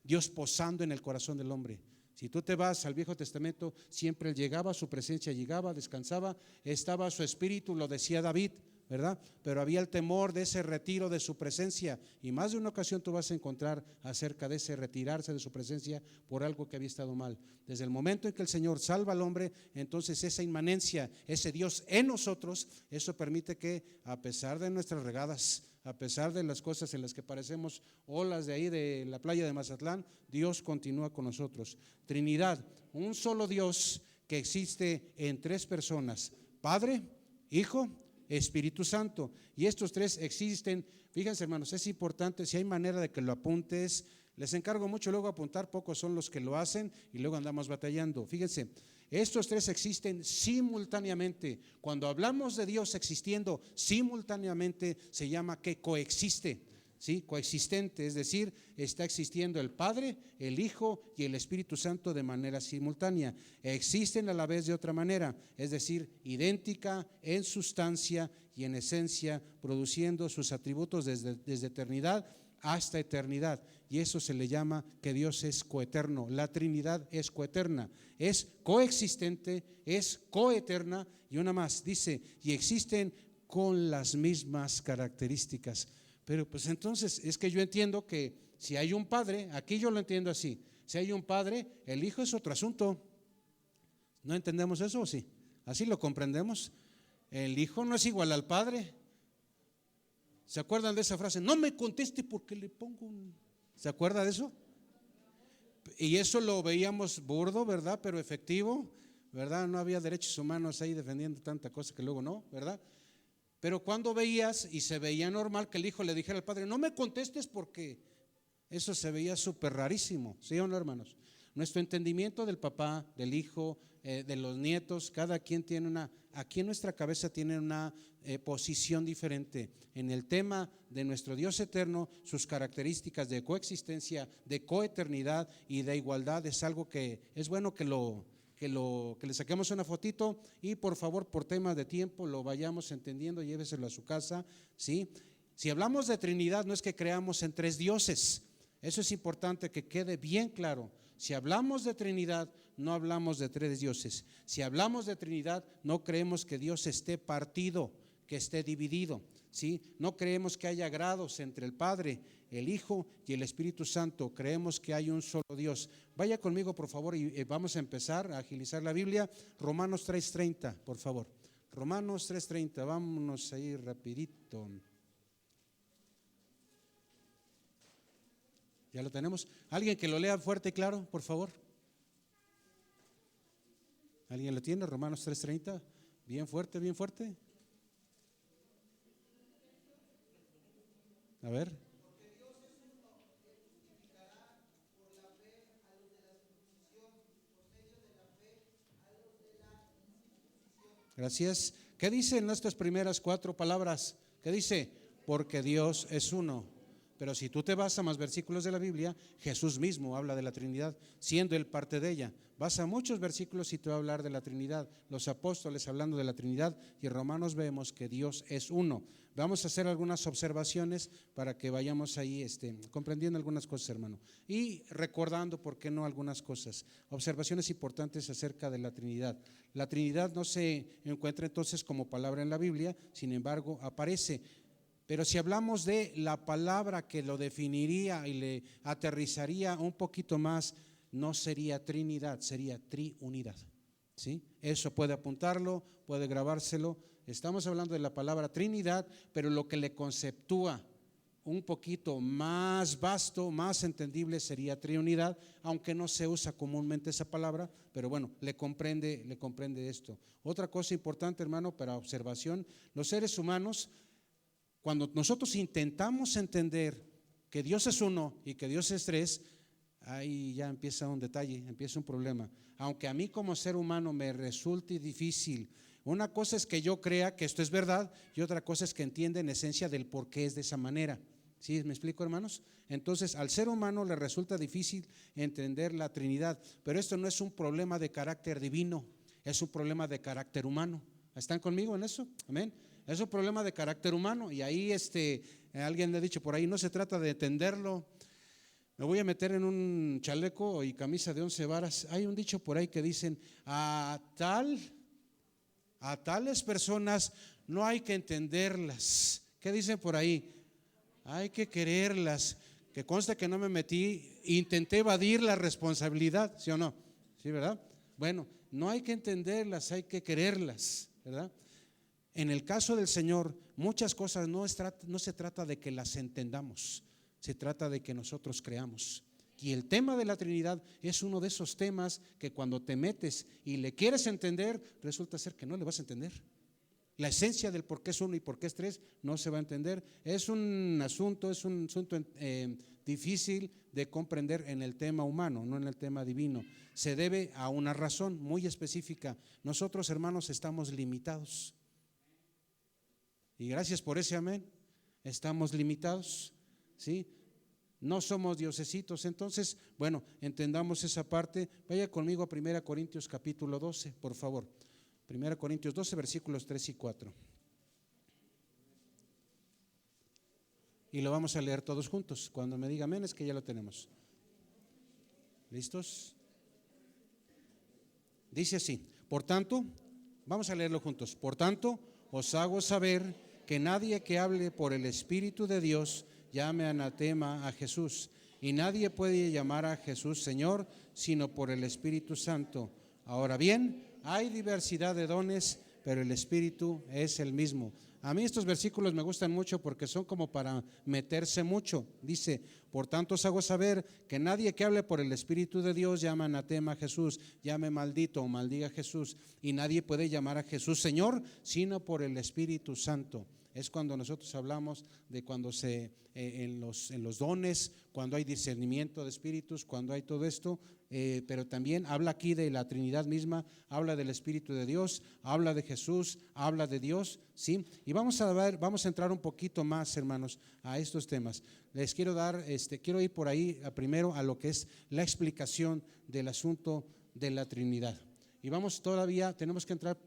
E: Dios posando en el corazón del hombre. Si tú te vas al Viejo Testamento, siempre Él llegaba, su presencia llegaba, descansaba, estaba su espíritu, lo decía David, ¿verdad? Pero había el temor de ese retiro de su presencia, y más de una ocasión tú vas a encontrar acerca de ese retirarse de su presencia por algo que había estado mal. Desde el momento en que el Señor salva al hombre, entonces esa inmanencia, ese Dios en nosotros, eso permite que a pesar de nuestras regadas, a pesar de las cosas en las que parecemos olas de ahí de la playa de Mazatlán, Dios continúa con nosotros. Trinidad, un solo Dios que existe en tres personas: Padre, Hijo, Espíritu Santo. Y estos tres existen. Fíjense, hermanos, es importante, si hay manera de que lo apuntes, les encargo mucho luego apuntar, pocos son los que lo hacen y luego andamos batallando. Fíjense, estos tres existen simultáneamente. Cuando hablamos de Dios existiendo simultáneamente, se llama que coexiste, ¿sí? Coexistente, es decir, está existiendo el Padre, el Hijo y el Espíritu Santo de manera simultánea. Existen a la vez de otra manera, es decir, idéntica en sustancia y en esencia, produciendo sus atributos desde eternidad hasta eternidad. Y eso se le llama que Dios es coeterno. La Trinidad es coeterna, es coexistente, es coeterna. Y una más, dice, y existen con las mismas características. Pero pues entonces es que yo entiendo que si hay un padre, aquí yo lo entiendo así, si hay un padre, el hijo es otro asunto. ¿No entendemos eso o sí? ¿Así lo comprendemos? El hijo no es igual al padre. ¿Se acuerdan de esa frase? No me conteste porque le pongo un... ¿Se acuerda de eso? Y eso lo veíamos burdo, ¿verdad? Pero efectivo, ¿verdad? No había derechos humanos ahí defendiendo tanta cosa que luego no, ¿verdad? Pero cuando veías y se veía normal que el hijo le dijera al padre, no me contestes porque eso se veía súper rarísimo, ¿sí o no, hermanos? Nuestro entendimiento del papá, del hijo, de los nietos, cada quien tiene una, aquí en nuestra cabeza tiene una posición diferente. En el tema de nuestro Dios eterno, sus características de coexistencia, de coeternidad y de igualdad es algo que es bueno que le saquemos una fotito y por favor, por temas de tiempo, lo vayamos entendiendo, lléveselo a su casa, ¿sí? Si hablamos de Trinidad, no es que creamos en tres dioses, eso es importante que quede bien claro. Si hablamos de Trinidad, no hablamos de tres dioses. Si hablamos de Trinidad, no creemos que Dios esté partido, que esté dividido, ¿sí? No creemos que haya grados entre el Padre, el Hijo y el Espíritu Santo. Creemos que hay un solo Dios. Vaya conmigo, por favor, y vamos a empezar a agilizar la Biblia. Romanos 3:30, por favor. Romanos 3:30, vámonos ahí rapidito. ¿Ya lo tenemos? ¿Alguien que lo lea fuerte y claro, por favor? ¿Alguien lo tiene? Romanos 3:30, bien fuerte, bien fuerte. A ver. Gracias. ¿Qué dice en nuestras primeras 4 palabras? ¿Qué dice? Porque Dios es uno. Pero si tú te vas a más versículos de la Biblia, Jesús mismo habla de la Trinidad, siendo Él parte de ella. Vas a muchos versículos y te va a hablar de la Trinidad, los apóstoles hablando de la Trinidad, y en Romanos vemos que Dios es uno. Vamos a hacer algunas observaciones para que vayamos ahí comprendiendo algunas cosas, hermano, y recordando, ¿por qué no?, algunas cosas. Observaciones importantes acerca de la Trinidad. La Trinidad no se encuentra entonces como palabra en la Biblia, sin embargo aparece. Pero si hablamos de la palabra que lo definiría y le aterrizaría un poquito más, no sería Trinidad, sería triunidad, ¿sí? Eso puede apuntarlo, puede grabárselo. Estamos hablando de la palabra Trinidad, pero lo que le conceptúa un poquito más vasto, más entendible sería triunidad, aunque no se usa comúnmente esa palabra, pero bueno, le comprende esto. Otra cosa importante, hermano, para observación, los seres humanos, cuando nosotros intentamos entender que Dios es uno y que Dios es tres, ahí ya empieza un detalle, empieza un problema. Aunque a mí como ser humano me resulte difícil, una cosa es que yo crea que esto es verdad y otra cosa es que entienda en esencia del por qué es de esa manera. ¿Sí me explico, hermanos? Entonces, al ser humano le resulta difícil entender la Trinidad, pero esto no es un problema de carácter divino, es un problema de carácter humano. ¿Están conmigo en eso? Amén. Es un problema de carácter humano y ahí alguien le ha dicho por ahí, no se trata de entenderlo. Me voy a meter en un chaleco y camisa de 11 varas. Hay un dicho por ahí que dicen, a tales personas no hay que entenderlas. ¿Qué dicen por ahí? Hay que quererlas. Que consta que no me metí, intenté evadir la responsabilidad, ¿sí o no? Sí, ¿verdad? Bueno, no hay que entenderlas, hay que quererlas, ¿verdad? En el caso del Señor, muchas cosas no se trata de que las entendamos, se trata de que nosotros creamos. Y el tema de la Trinidad es uno de esos temas que cuando te metes y le quieres entender, resulta ser que no le vas a entender. La esencia del por qué es uno y por qué es tres no se va a entender. Es un asunto difícil de comprender en el tema humano, no en el tema divino. Se debe a una razón muy específica. Nosotros, hermanos, estamos limitados. Y gracias por ese amén. Estamos limitados, ¿sí? No somos diosesitos. Entonces, bueno, entendamos esa parte. Vaya conmigo a 1 Corintios capítulo 12, por favor. 1 Corintios 12, versículos 3 y 4. Y lo vamos a leer todos juntos. Cuando me diga amén es que ya lo tenemos. ¿Listos? Dice así, por tanto, vamos a leerlo juntos. Por tanto, os hago saber que nadie que hable por el Espíritu de Dios llame anatema a Jesús. Y nadie puede llamar a Jesús Señor, sino por el Espíritu Santo. Ahora bien, hay diversidad de dones, pero el Espíritu es el mismo. A mí estos versículos me gustan mucho porque son como para meterse mucho. Dice, por tanto os hago saber que nadie que hable por el Espíritu de Dios llama anatema a Jesús, llame maldito o maldiga a Jesús. Y nadie puede llamar a Jesús Señor, sino por el Espíritu Santo. Es cuando nosotros hablamos de cuando en los dones, cuando hay discernimiento de espíritus, cuando hay todo esto, pero también habla aquí de la Trinidad misma, habla del Espíritu de Dios, habla de Jesús, habla de Dios, ¿sí? Y vamos a entrar un poquito más, hermanos, a estos temas. Les quiero quiero ir por ahí primero a lo que es la explicación del asunto de la Trinidad. Y tenemos que entrar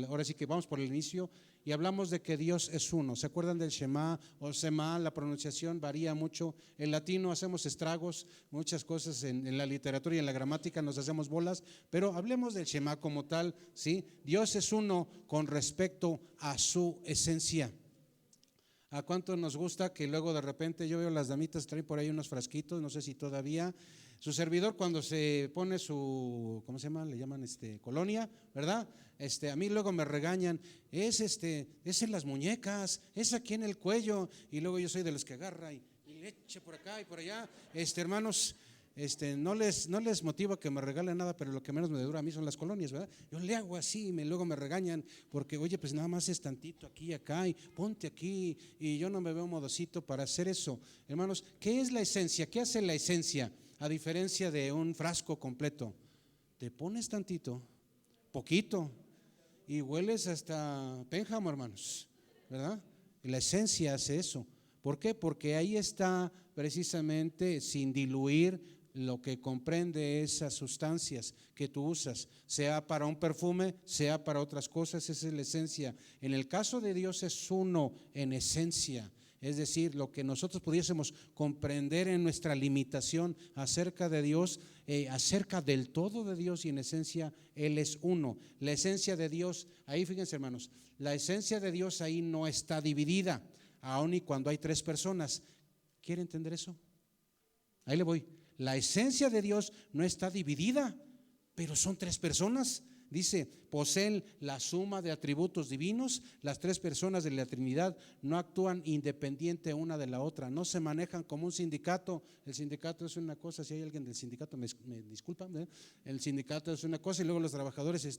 E: ahora sí que vamos por el inicio. Y hablamos de que Dios es uno. ¿Se acuerdan del Shema o Shema? La pronunciación varía mucho. En latino hacemos estragos, muchas cosas en la literatura y en la gramática nos hacemos bolas, pero hablemos del Shema como tal, ¿sí? Dios es uno con respecto a su esencia. ¿A cuánto nos gusta que luego de repente yo veo las damitas traen por ahí unos frasquitos, no sé si todavía? Su servidor cuando se pone su, ¿cómo se llama? Le llaman colonia, ¿verdad? A mí luego me regañan, es en las muñecas, es aquí en el cuello, y luego yo soy de los que agarra y le echa por acá y por allá. Hermanos, no les motiva que me regalen nada, pero lo que menos me dura a mí son las colonias, ¿verdad? Yo le hago así y luego me regañan porque, oye, pues nada más es tantito aquí y acá y ponte aquí, y yo no me veo modosito para hacer eso. Hermanos, ¿qué es la esencia? ¿Qué hace la esencia? A diferencia de un frasco completo, te pones tantito, poquito, y hueles hasta pénjamo, hermanos, ¿verdad? Y la esencia hace eso. ¿Por qué? Porque ahí está precisamente sin diluir lo que comprende esas sustancias que tú usas, sea para un perfume, sea para otras cosas, esa es la esencia. En el caso de Dios es uno en esencia. Es decir, lo que nosotros pudiésemos comprender en nuestra limitación acerca de Dios, acerca del todo de Dios, y en esencia Él es uno. La esencia de Dios, ahí fíjense hermanos, la esencia de Dios ahí no está dividida, aun y cuando hay tres personas. ¿Quiere entender eso? Ahí le voy. La esencia de Dios no está dividida, pero son tres personas. Dice, poseen la suma de atributos divinos. Las tres personas de la Trinidad no actúan independiente una de la otra, no se manejan como un sindicato. El sindicato es una cosa, si hay alguien del sindicato me disculpan, ¿eh? El sindicato es una cosa y luego los trabajadores,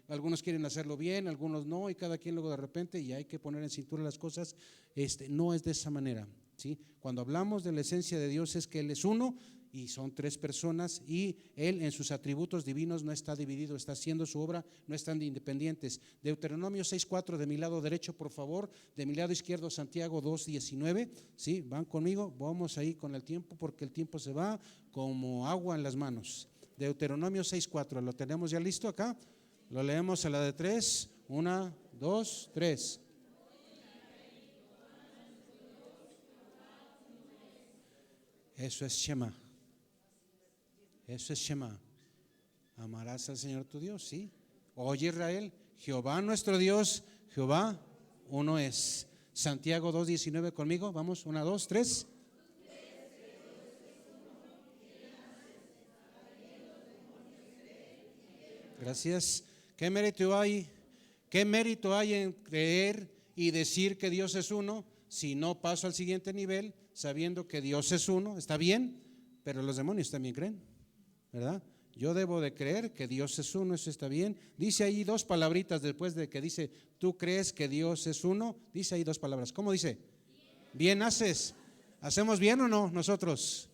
E: algunos quieren hacerlo bien, algunos no, y cada quien luego de repente, y hay que poner en cintura las cosas. No es de esa manera, ¿sí? Cuando hablamos de la esencia de Dios es que Él es uno y son tres personas, y Él en sus atributos divinos no está dividido, está haciendo su obra, no están independientes. Deuteronomio 6:4 de mi lado derecho, por favor, de mi lado izquierdo Santiago 2:19, ¿sí? Van conmigo, vamos ahí con el tiempo porque el tiempo se va como agua en las manos. Deuteronomio 6:4, ¿lo tenemos ya listo acá? Lo leemos a la de 3, 1, 2, 3. Eso es Shema. Eso es Shema. Amarás al Señor tu Dios, ¿sí? Oye Israel, Jehová nuestro Dios, Jehová uno es. Santiago 2:19 conmigo, vamos, 1, 2, 3. Gracias. ¿Qué mérito hay? ¿Qué mérito hay en creer y decir que Dios es uno si no paso al siguiente nivel sabiendo que Dios es uno? Está bien, pero los demonios también creen, ¿verdad? Yo debo de creer que Dios es uno, eso está bien. Dice ahí dos palabritas después de que dice, ¿tú crees que Dios es uno? Dice ahí dos palabras. ¿Cómo dice? Bien haces. ¿Hacemos bien o no nosotros?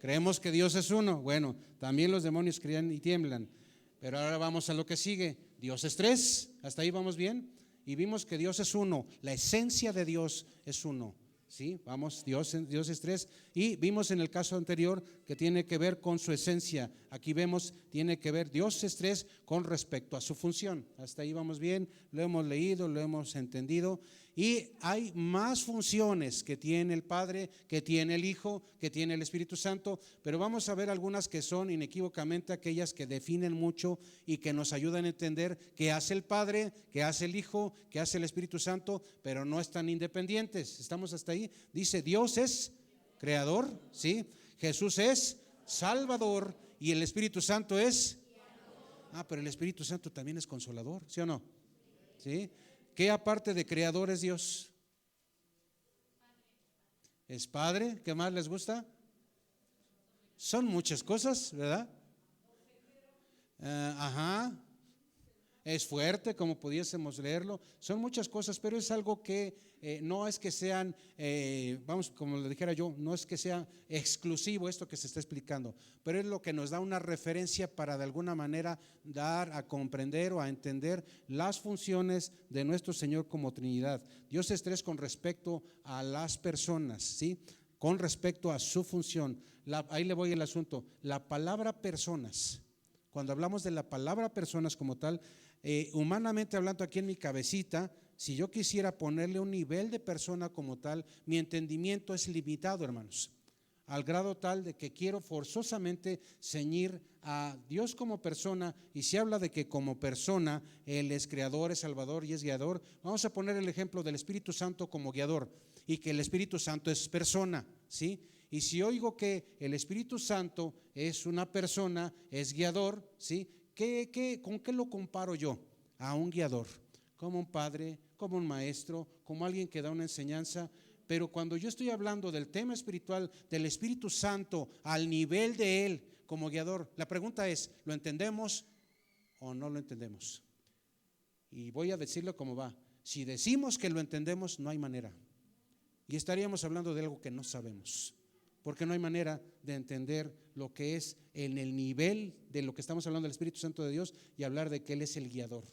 E: Creemos que Dios es uno. Bueno, también los demonios creen y tiemblan. Pero ahora vamos a lo que sigue. Dios es tres. ¿Hasta ahí vamos bien? Y vimos que Dios es uno. La esencia de Dios es uno. ¿Sí? Vamos, Dios es tres. Y vimos en el caso anterior que tiene que ver con su esencia. Aquí vemos, tiene que ver Dios es tres con respecto a su función. Hasta ahí vamos bien, lo hemos leído, lo hemos entendido. Y hay más funciones que tiene el Padre, que tiene el Hijo, que tiene el Espíritu Santo, pero vamos a ver algunas que son inequívocamente aquellas que definen mucho y que nos ayudan a entender qué hace el Padre, qué hace el Hijo, qué hace el Espíritu Santo, pero no están independientes. ¿Estamos hasta ahí? Dice, Dios es creador, ¿sí? Jesús es Salvador y el Espíritu Santo es... pero el Espíritu Santo también es consolador, ¿sí o no? ¿Sí? ¿Qué aparte de creador es Dios? Es Padre. ¿Qué más les gusta? Son muchas cosas, ¿verdad? Es fuerte, como pudiésemos leerlo. Son muchas cosas, pero es algo que no es que sean, vamos, como le dijera yo, no es que sea exclusivo esto que se está explicando, pero es lo que nos da una referencia para de alguna manera dar a comprender o a entender las funciones de nuestro Señor como Trinidad. Dios es tres con respecto a las personas, ¿sí? Con respecto a su función. Ahí le voy el asunto. La palabra personas, cuando hablamos de la palabra personas como tal, humanamente hablando aquí en mi cabecita, si yo quisiera ponerle un nivel de persona como tal, mi entendimiento es limitado, hermanos, al grado tal de que quiero forzosamente ceñir a Dios como persona. Y si habla de que como persona Él es creador, es salvador y es guiador, vamos a poner el ejemplo del Espíritu Santo como guiador y que el Espíritu Santo es persona, ¿sí? Y si oigo que el Espíritu Santo es una persona, es guiador, ¿sí? ¿Con qué lo comparo yo? A un guiador, como un padre, como un maestro, como alguien que da una enseñanza. Pero cuando yo estoy hablando del tema espiritual, del Espíritu Santo, al nivel de Él como guiador, la pregunta es, ¿lo entendemos o no lo entendemos? Y voy a decirlo como va. Si decimos que lo entendemos, no hay manera. Y estaríamos hablando de algo que no sabemos, porque no hay manera de entender lo que es en el nivel de lo que estamos hablando del Espíritu Santo de Dios y hablar de que Él es el guiador.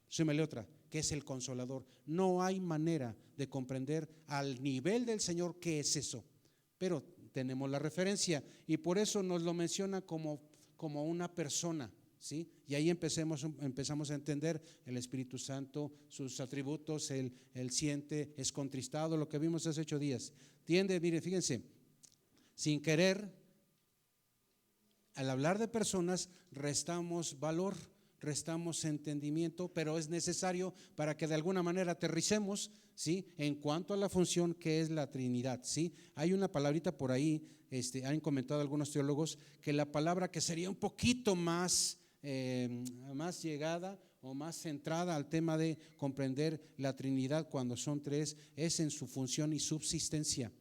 E: Súmele otra, que es el consolador. No hay manera de comprender al nivel del Señor qué es eso, pero tenemos la referencia y por eso nos lo menciona como una persona, ¿sí? Y ahí empezamos a entender el Espíritu Santo, sus atributos, Él siente, es contristado, lo que vimos hace 8 días. Mire, fíjense, sin querer, al hablar de personas, restamos valor, restamos entendimiento, pero es necesario para que de alguna manera aterricemos, ¿sí? En cuanto a la función que es la Trinidad, ¿sí? Hay una palabrita por ahí, han comentado algunos teólogos, que la palabra que sería un poquito más llegada o más centrada al tema de comprender la Trinidad cuando son tres, es en su función y subsistencia.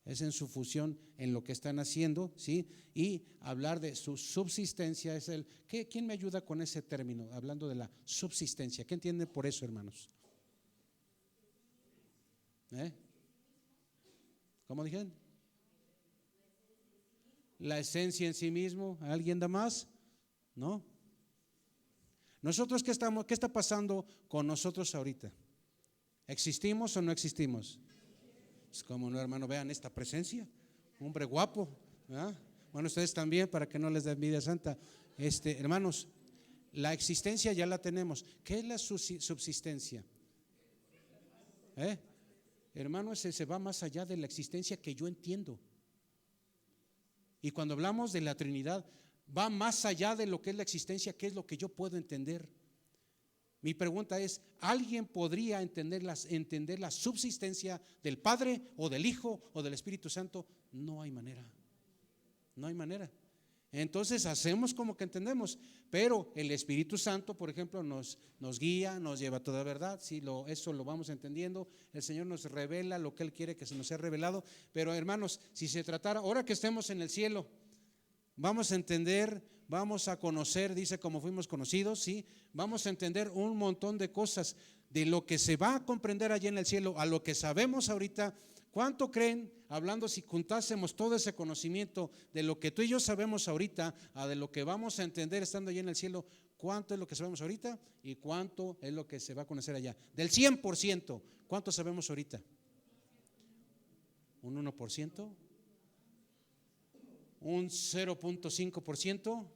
E: Es en su función, en lo que están haciendo, ¿sí? Y hablar de su subsistencia es ¿quién me ayuda con ese término? Hablando de la subsistencia, ¿qué entienden por eso, hermanos? ¿Cómo dijeron? La esencia en sí mismo. ¿Alguien da más? ¿No? Nosotros, ¿qué está pasando con nosotros ahorita? ¿Existimos o no existimos? Como no, hermano, vean esta presencia, hombre guapo, ¿verdad? Bueno, ustedes también, para que no les dé envidia santa. Hermanos, La existencia ya la tenemos. ¿Qué es la subsistencia? Hermano, ese se va más allá de la existencia que yo entiendo. Y cuando hablamos de la Trinidad, va más allá de lo que es la existencia, que es lo que yo puedo entender. Mi pregunta es, ¿alguien podría entender la subsistencia del Padre o del Hijo o del Espíritu Santo? No hay manera. No hay manera. Entonces hacemos como que entendemos, pero el Espíritu Santo, por ejemplo, nos guía, nos lleva a toda verdad. Sí, eso lo vamos entendiendo. El Señor nos revela lo que Él quiere que se nos sea revelado. Pero hermanos, si se tratara, ahora que estemos en el cielo, vamos a entender, vamos a conocer, dice, como fuimos conocidos, ¿sí? Vamos a entender un montón de cosas de lo que se va a comprender allá en el cielo, a lo que sabemos ahorita. ¿Cuánto creen, hablando, si juntásemos todo ese conocimiento de lo que tú y yo sabemos ahorita, a de lo que vamos a entender estando allá en el cielo, cuánto es lo que sabemos ahorita y cuánto es lo que se va a conocer allá? Del 100%, ¿cuánto sabemos ahorita? ¿Un 1%? ¿Un 0.5%?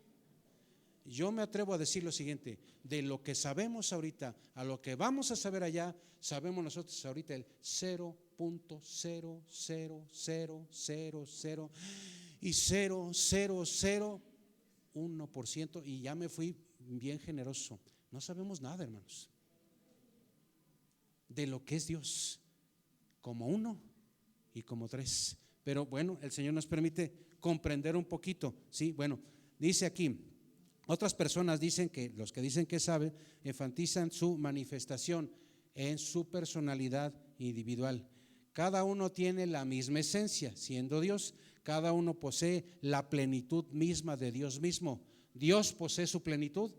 E: Yo me atrevo a decir lo siguiente: de lo que sabemos ahorita a lo que vamos a saber allá, sabemos nosotros ahorita el 0.00000 y 0.001%, y ya me fui bien generoso. No sabemos nada, hermanos, de lo que es Dios como uno y como tres. Pero bueno, el Señor nos permite comprender un poquito, ¿sí? Bueno, dice aquí, otras personas dicen que, los que dicen que saben, enfatizan su manifestación en su personalidad individual. Cada uno tiene la misma esencia, siendo Dios. Cada uno posee la plenitud misma de Dios mismo. Dios posee su plenitud,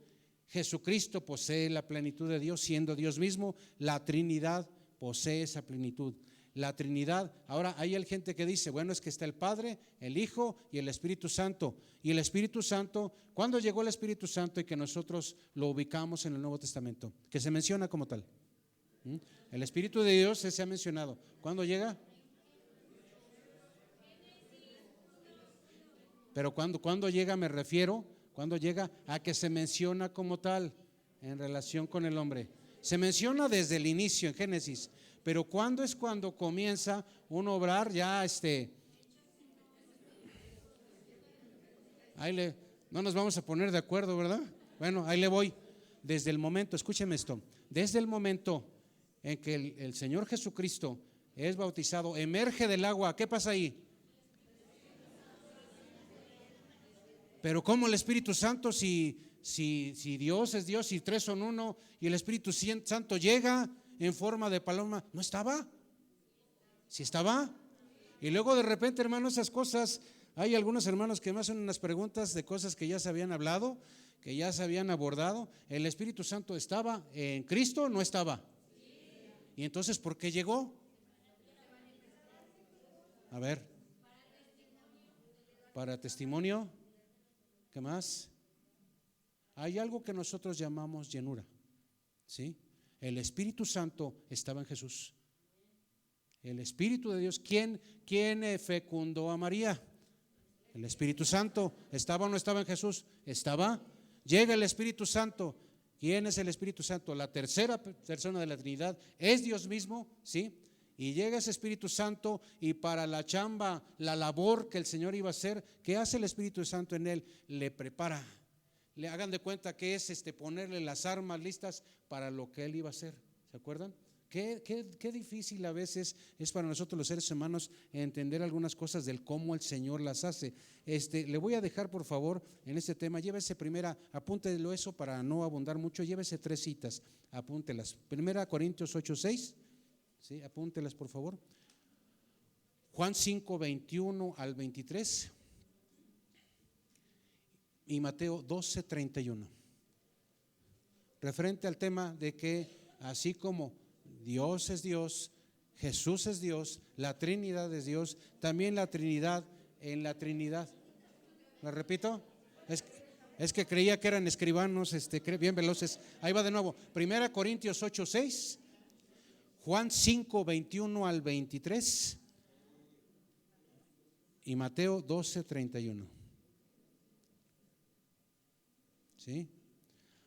E: Jesucristo posee la plenitud de Dios, siendo Dios mismo. La Trinidad posee esa plenitud. La Trinidad, ahora hay gente que dice, bueno, es que está el Padre, el Hijo y el Espíritu Santo. Y el Espíritu Santo, ¿cuándo llegó el Espíritu Santo y que nosotros lo ubicamos en el Nuevo Testamento? Que se menciona como tal. El Espíritu de Dios se ha mencionado. ¿Cuándo llega? Pero cuando llega, me refiero, cuando llega a que se menciona como tal en relación con el hombre. Se menciona desde el inicio en Génesis. Pero ¿cuándo es cuando comienza un obrar ya no nos vamos a poner de acuerdo, ¿verdad? Bueno, ahí le voy. Desde el momento, escúcheme esto, desde el momento en que el Señor Jesucristo es bautizado, emerge del agua, ¿qué pasa ahí? Pero ¿cómo el Espíritu Santo si Dios es Dios y tres son uno y el Espíritu Santo llega en forma de paloma? ¿No estaba? ¿Sí estaba? Y luego de repente, hermanos, esas cosas, hay algunos hermanos que me hacen unas preguntas de cosas que ya se habían hablado, que ya se habían abordado. ¿El Espíritu Santo estaba en Cristo o no estaba? ¿Y entonces por qué llegó? A ver, para testimonio. ¿Qué más? Hay algo que nosotros llamamos llenura, ¿sí? El Espíritu Santo estaba en Jesús. El Espíritu de Dios, ¿quién fecundó a María? El Espíritu Santo. ¿Estaba o no estaba en Jesús? Estaba. Llega el Espíritu Santo. ¿Quién es el Espíritu Santo? La tercera persona de la Trinidad. Es Dios mismo, ¿sí? Y llega ese Espíritu Santo y para la chamba, la labor que el Señor iba a hacer, ¿qué hace el Espíritu Santo en él? Le prepara. Le hagan de cuenta que es ponerle las armas listas para lo que él iba a hacer. ¿Se acuerdan? Qué difícil a veces es para nosotros los seres humanos entender algunas cosas del cómo el Señor las hace. Le voy a dejar, por favor, en este tema, llévese primera, apúntelo eso para no abundar mucho, llévese 3 citas, apúntelas. 1 Corintios 8:6, ¿sí? Apúntelas, por favor. Juan 5:21 al 23 y Mateo 12:31. Referente al tema de que así como Dios es Dios, Jesús es Dios, la Trinidad es Dios, también la Trinidad en la Trinidad. ¿La repito? Es que creía que eran escribanos bien veloces. Ahí va de nuevo. 1 Corintios 8:6, Juan 5:21 al 23 y Mateo 12:31. ¿Sí?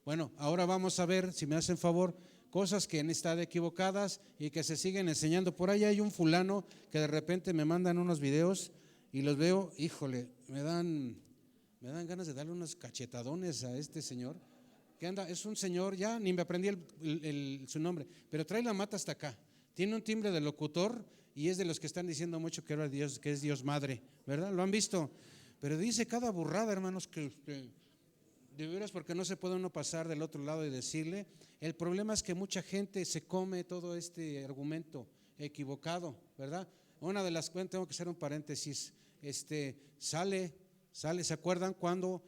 E: Bueno, ahora vamos a ver, si me hacen favor, cosas que han estado equivocadas y que se siguen enseñando. Por ahí hay un fulano que de repente me mandan unos videos y los veo, híjole, me dan ganas de darle unos cachetadones a este señor, que anda, es un señor, ya ni me aprendí su nombre, pero trae la mata hasta acá, tiene un timbre de locutor y es de los que están diciendo mucho que ahora Dios, que es Dios Madre, ¿verdad? ¿Lo han visto? Pero dice cada burrada, hermanos, que de veras, porque no se puede uno pasar del otro lado y decirle. El problema es que mucha gente se come todo este argumento equivocado, ¿verdad? Una de las cuentas, tengo que hacer un paréntesis, sale, ¿se acuerdan cuando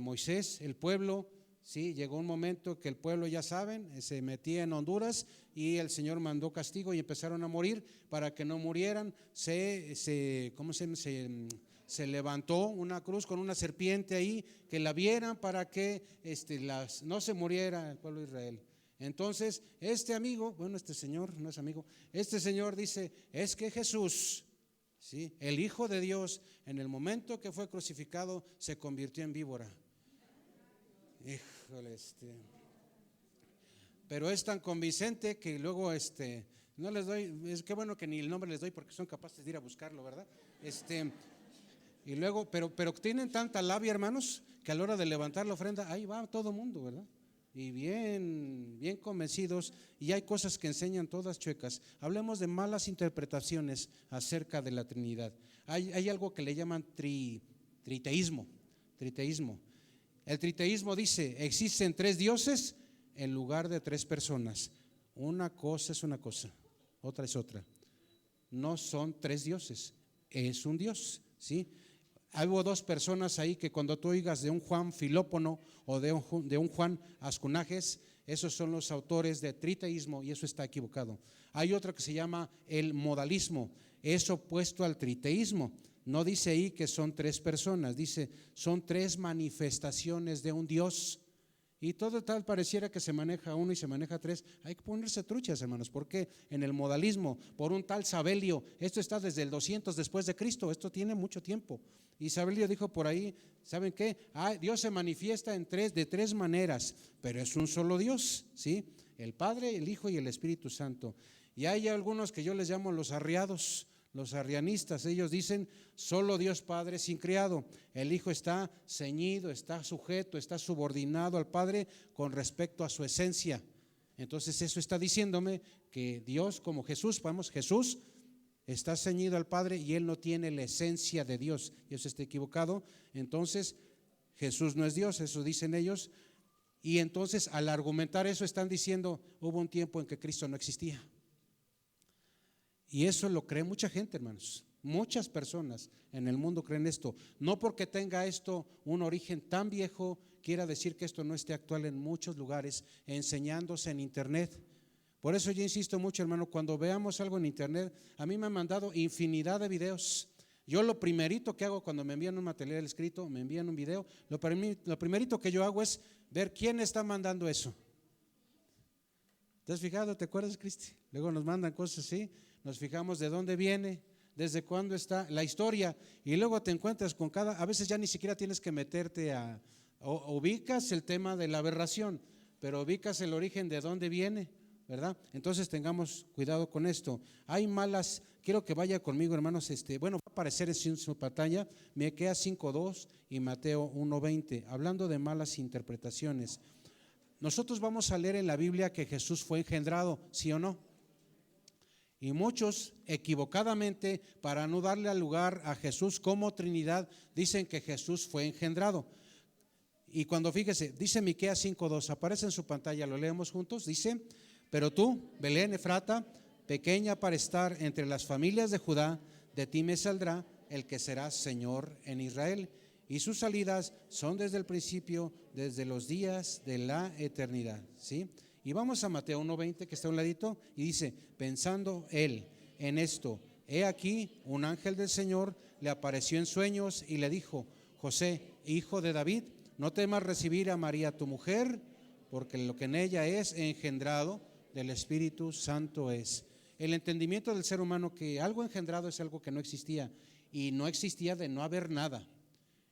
E: Moisés, el pueblo, sí, llegó un momento que el pueblo, ya saben, se metía en Honduras y el Señor mandó castigo y empezaron a morir? Para que no murieran, se levantó una cruz con una serpiente ahí, que la vieran para que no se muriera el pueblo de Israel. Entonces este señor no es amigo, este señor dice, es que Jesús, ¿sí?, el Hijo de Dios, en el momento que fue crucificado se convirtió en víbora. Híjole, pero es tan convincente que luego no les doy, es que bueno que ni el nombre les doy porque son capaces de ir a buscarlo, ¿verdad? Y luego, pero tienen tanta labia, hermanos, que a la hora de levantar la ofrenda, ahí va todo mundo, ¿verdad? Y bien convencidos, y hay cosas que enseñan todas chuecas. Hablemos de malas interpretaciones acerca de la Trinidad. Hay algo que le llaman triteísmo. El triteísmo dice, existen 3 dioses en lugar de 3 personas. Una cosa es una cosa, otra es otra. No son 3 dioses, es un Dios, ¿sí? Hubo 2 personas ahí que cuando tú oigas de un Juan Filópono o de un Juan Ascunajes, esos son los autores de triteísmo y eso está equivocado. Hay otro que se llama el modalismo, es opuesto al triteísmo. No dice ahí que son 3 personas, dice son 3 manifestaciones de un Dios. Y todo tal pareciera que se maneja uno y se maneja 3. Hay que ponerse truchas, hermanos, porque en el modalismo, por un tal Sabelio, esto está desde el 200 después de Cristo, esto tiene mucho tiempo. Y Sabelio dijo por ahí, ¿saben qué? Dios se manifiesta de 3 maneras, pero es un solo Dios, ¿sí? El Padre, el Hijo y el Espíritu Santo. Y hay algunos que yo les llamo los arriados, los arrianistas. Ellos dicen solo Dios Padre sin criado. El Hijo está ceñido, está sujeto, está subordinado al Padre con respecto a su esencia. Entonces eso está diciéndome que Dios, como Jesús está ceñido al Padre y Él no tiene la esencia de Dios, y eso está equivocado. Entonces Jesús no es Dios, eso dicen ellos. Y entonces al argumentar eso están diciendo, hubo un tiempo en que Cristo no existía. Y eso lo cree mucha gente, hermanos. Muchas personas en el mundo creen esto. No porque tenga esto un origen tan viejo, quiera decir que esto no esté actual en muchos lugares, enseñándose en internet. Por eso yo insisto mucho, hermano, cuando veamos algo en internet, a mí me han mandado infinidad de videos. Yo lo primerito que hago cuando me envían un material escrito, me envían un video, lo primerito que yo hago es ver quién está mandando eso. ¿Te has fijado? ¿Te acuerdas, Cristi? Luego nos mandan cosas así. Nos fijamos de dónde viene, desde cuándo está la historia, y luego te encuentras con a veces ya ni siquiera tienes que meterte ubicas el tema de la aberración, pero ubicas el origen de dónde viene, ¿verdad? Entonces tengamos cuidado con esto. Hay malas, quiero que vaya conmigo, hermanos, va a aparecer en su pantalla, Miqueas 5:2 y Mateo 1:20, hablando de malas interpretaciones. Nosotros vamos a leer en la Biblia que Jesús fue engendrado, ¿sí o no? Y muchos equivocadamente, para no darle lugar a Jesús como Trinidad, dicen que Jesús fue engendrado. Y cuando fíjese, dice Miqueas 5:2, aparece en su pantalla, lo leemos juntos, dice, pero tú, Belén Efrata, pequeña para estar entre las familias de Judá, de ti me saldrá el que será Señor en Israel, y sus salidas son desde el principio, desde los días de la eternidad, ¿sí? Y vamos a Mateo 1:20, que está a un ladito, y dice, pensando él en esto, he aquí un ángel del Señor le apareció en sueños y le dijo, José, hijo de David, no temas recibir a María tu mujer, porque lo que en ella es engendrado del Espíritu Santo es. El entendimiento del ser humano que algo engendrado es algo que no existía, y no existía de no haber nada.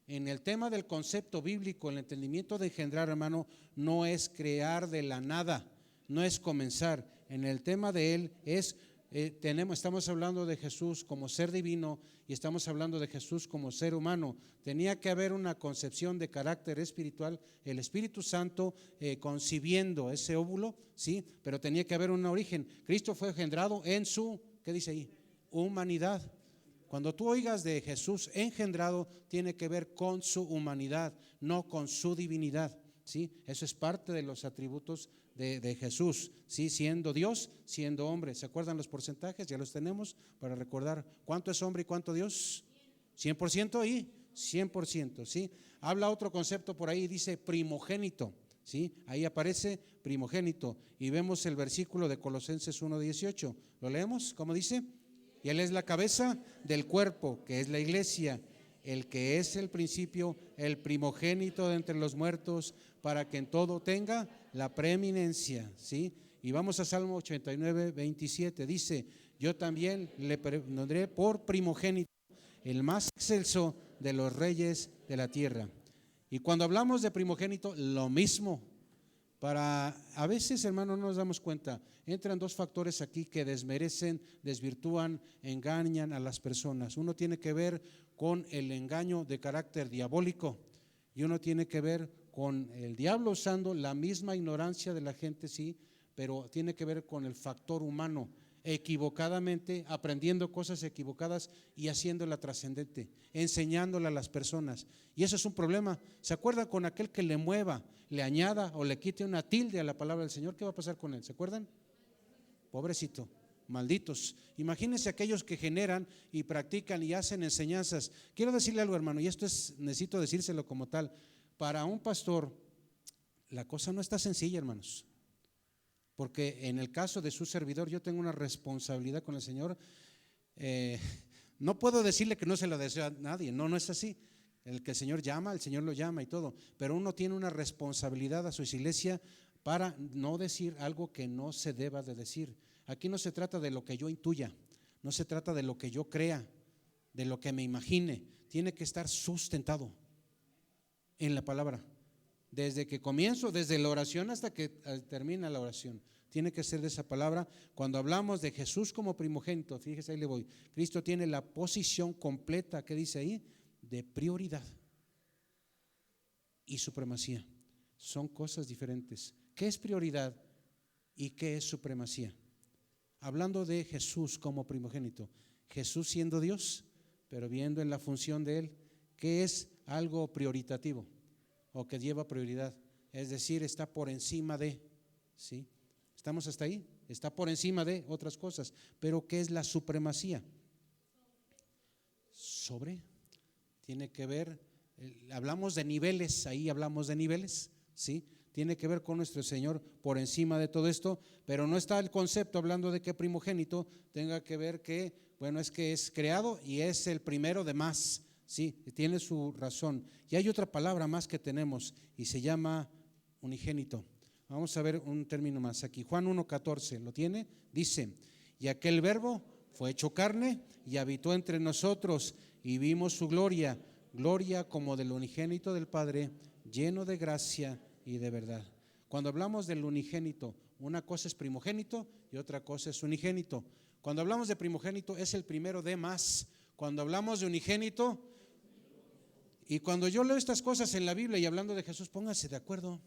E: En el tema del concepto bíblico, el entendimiento de engendrar, hermano, no es crear de la nada, no es comenzar. En el tema de él es, estamos hablando de Jesús como ser divino y estamos hablando de Jesús como ser humano. Tenía que haber una concepción de carácter espiritual, el Espíritu Santo concibiendo ese óvulo, sí, pero tenía que haber un origen. Cristo fue engendrado en su, ¿qué dice ahí? Humanidad. Cuando tú oigas de Jesús engendrado, tiene que ver con su humanidad, no con su divinidad, ¿sí? Eso es parte de los atributos de Jesús, ¿sí? Siendo Dios, siendo hombre. ¿Se acuerdan los porcentajes? Ya los tenemos para recordar cuánto es hombre y cuánto Dios. 100% y 100%, ¿sí? Habla otro concepto por ahí, dice primogénito, ¿sí? Ahí aparece primogénito y vemos el versículo de Colosenses 1:18. ¿Lo leemos? ¿Cómo dice? Y Él es la cabeza del cuerpo, que es la iglesia, el que es el principio, el primogénito de entre los muertos, para que en todo tenga la preeminencia, ¿sí? Y vamos a Salmo 89:27, dice, yo también le pondré por primogénito, el más excelso de los reyes de la tierra. Y cuando hablamos de primogénito, lo mismo. A veces, hermano, no nos damos cuenta, entran dos factores aquí que desmerecen, desvirtúan, engañan a las personas. Uno tiene que ver con el engaño de carácter diabólico y uno tiene que ver con el diablo usando la misma ignorancia de la gente, sí, pero tiene que ver con el factor humano, equivocadamente, aprendiendo cosas equivocadas y haciéndola trascendente, enseñándola a las personas. Y eso es un problema. ¿Se acuerdan con aquel que le mueva, le añada o le quite una tilde a la palabra del Señor? ¿Qué va a pasar con él? ¿Se acuerdan? Pobrecito, malditos. Imagínense aquellos que generan y practican y hacen enseñanzas. Quiero decirle algo, hermano, y esto necesito decírselo como tal. Para un pastor, la cosa no está sencilla, hermanos. Porque en el caso de su servidor yo tengo una responsabilidad con el Señor. No puedo decirle que no se lo deseo a nadie, no es así. El que el Señor llama, el Señor lo llama y todo. Pero uno tiene una responsabilidad a su iglesia para no decir algo que no se deba de decir. Aquí no se trata de lo que yo intuya, no se trata de lo que yo crea, de lo que me imagine. Tiene que estar sustentado en la palabra. Desde que comienzo, desde la oración hasta que termina la oración, tiene que ser de esa palabra. Cuando hablamos de Jesús como primogénito, fíjese, ahí le voy. Cristo tiene la posición completa, ¿qué dice ahí? De prioridad y supremacía. Son cosas diferentes. ¿Qué es prioridad y qué es supremacía? Hablando de Jesús como primogénito, Jesús siendo Dios, pero viendo en la función de Él, ¿qué es algo prioritativo? O que lleva prioridad, es decir, está por encima de, ¿sí? ¿Estamos hasta ahí? Está por encima de otras cosas, pero ¿qué es la supremacía? Sobre, tiene que ver, hablamos de niveles, ahí hablamos de niveles, ¿sí? Tiene que ver con nuestro Señor por encima de todo esto, pero no está el concepto hablando de que primogénito tenga que ver que, bueno, es que es creado y es el primero de más. Sí, tiene su razón. Y hay otra palabra más que tenemos y se llama unigénito. Vamos a ver un término más aquí. Juan 1:14, ¿lo tiene? Dice, y aquel verbo fue hecho carne y habitó entre nosotros y vimos su gloria, gloria como del unigénito del Padre, lleno de gracia y de verdad. Cuando hablamos del unigénito, una cosa es primogénito y otra cosa es unigénito. Cuando hablamos de primogénito es el primero de más. Cuando hablamos de unigénito, y cuando yo leo estas cosas en la Biblia y hablando de Jesús, pónganse de acuerdo.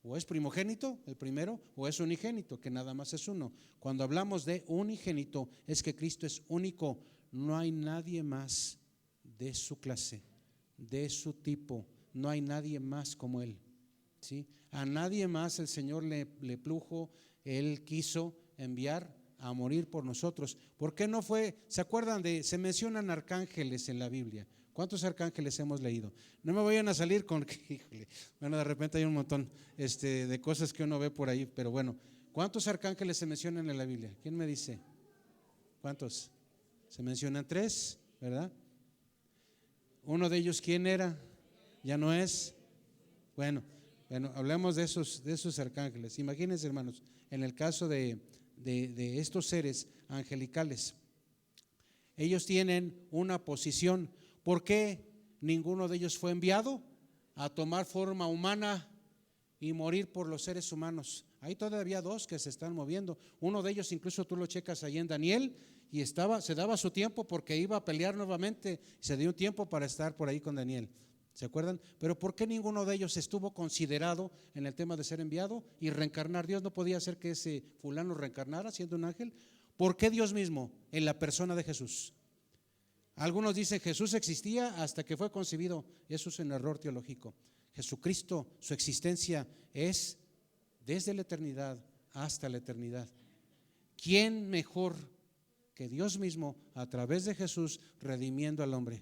E: O es primogénito, el primero, o es unigénito, que nada más es uno. Cuando hablamos de unigénito, es que Cristo es único. No hay nadie más de su clase, de su tipo. No hay nadie más como Él, ¿sí? A nadie más el Señor le plujo, Él quiso enviar a morir por nosotros. ¿Por qué no fue? ¿Se acuerdan se mencionan arcángeles en la Biblia? ¿Cuántos arcángeles hemos leído? No me vayan a salir con, híjole, bueno, de repente hay un montón de cosas que uno ve por ahí, pero bueno, ¿cuántos arcángeles se mencionan en la Biblia? ¿Quién me dice? ¿Cuántos? Se mencionan 3, ¿verdad? Uno de ellos, ¿quién era? ¿Ya no es? Bueno, hablemos de esos arcángeles. Imagínense, hermanos, en el caso de estos seres angelicales, ellos tienen una posición. ¿Por qué ninguno de ellos fue enviado a tomar forma humana y morir por los seres humanos. Hay todavía dos que se están moviendo. Uno de ellos incluso tú lo checas ahí en Daniel y se daba su tiempo porque iba a pelear nuevamente. Se dio un tiempo para estar por ahí con Daniel. ¿Se acuerdan? Pero ¿por qué ninguno de ellos estuvo considerado en el tema de ser enviado y reencarnar? Dios no podía hacer que ese fulano reencarnara siendo un ángel. ¿Por qué Dios mismo en la persona de Jesús? Algunos dicen Jesús existía hasta que fue concebido. Eso es un error teológico. Jesucristo, su existencia es desde la eternidad hasta la eternidad. ¿Quién mejor que Dios mismo a través de Jesús redimiendo al hombre?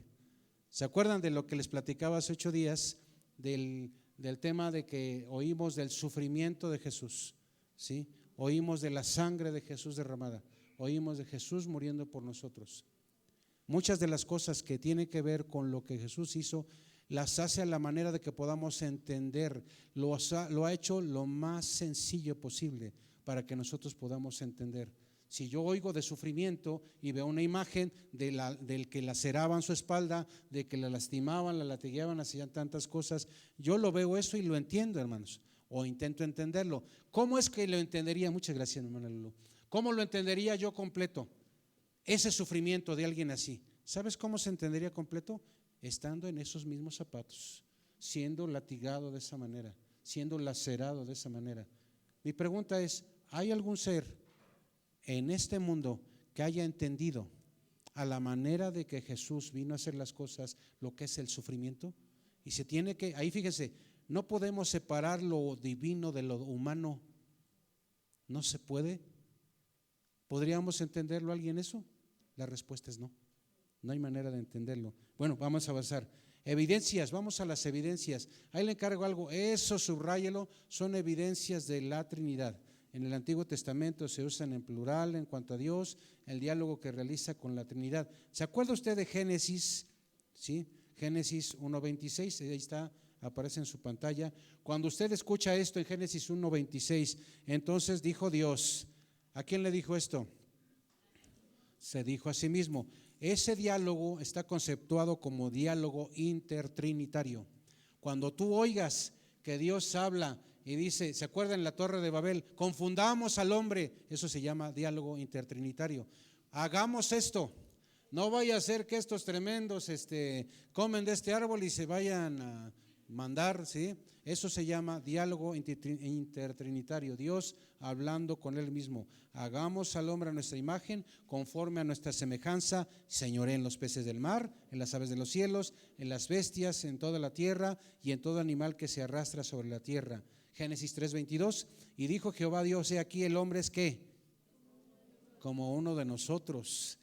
E: ¿Se acuerdan de lo que les platicaba hace 8 días del tema de que oímos del sufrimiento de Jesús? ¿Sí? Oímos de la sangre de Jesús derramada, oímos de Jesús muriendo por nosotros. Muchas de las cosas que tienen que ver con lo que Jesús hizo, las hace a la manera de que podamos entender, lo ha hecho lo más sencillo posible para que nosotros podamos entender. Si yo oigo de sufrimiento y veo una imagen del que laceraban su espalda, de que la lastimaban, la latigueaban, hacían tantas cosas, yo lo veo eso y lo entiendo, hermanos, o intento entenderlo. ¿Cómo es que lo entendería? Muchas gracias, hermana Lulu. ¿Cómo lo entendería yo completo? Ese sufrimiento de alguien así. ¿Sabes cómo se entendería completo? Estando en esos mismos zapatos, siendo latigado de esa manera, siendo lacerado de esa manera. Mi pregunta es, ¿hay algún ser en este mundo que haya entendido a la manera de que Jesús vino a hacer las cosas lo que es el sufrimiento? Y se tiene que, ahí fíjense, no podemos separar lo divino de lo humano. No se puede. ¿Podríamos entenderlo alguien eso? La respuesta es no. No hay manera de entenderlo. Bueno, vamos a avanzar. Evidencias, vamos a las evidencias. Ahí le encargo algo, eso subráyelo, son evidencias de la Trinidad. En el Antiguo Testamento se usan en plural en cuanto a Dios, el diálogo que realiza con la Trinidad. ¿Se acuerda usted de Génesis? ¿Sí? Génesis 1:26, ahí está, aparece en su pantalla. Cuando usted escucha esto en Génesis 1:26, entonces dijo Dios. ¿A quién le dijo esto? Se dijo a sí mismo. Ese diálogo está conceptuado como diálogo intertrinitario. Cuando tú oigas que Dios habla y dice, ¿se acuerdan en la Torre de Babel? Confundamos al hombre, eso se llama diálogo intertrinitario. Hagamos esto, no vaya a ser que estos tremendos comen de este árbol y se vayan a mandar, ¿sí? Eso se llama diálogo intertrinitario, Dios hablando con Él mismo. Hagamos al hombre a nuestra imagen, conforme a nuestra semejanza, señoré en los peces del mar, en las aves de los cielos, en las bestias, en toda la tierra y en todo animal que se arrastra sobre la tierra. Génesis 3:22, y dijo Jehová Dios, he aquí el hombre es ¿qué? Como uno de nosotros.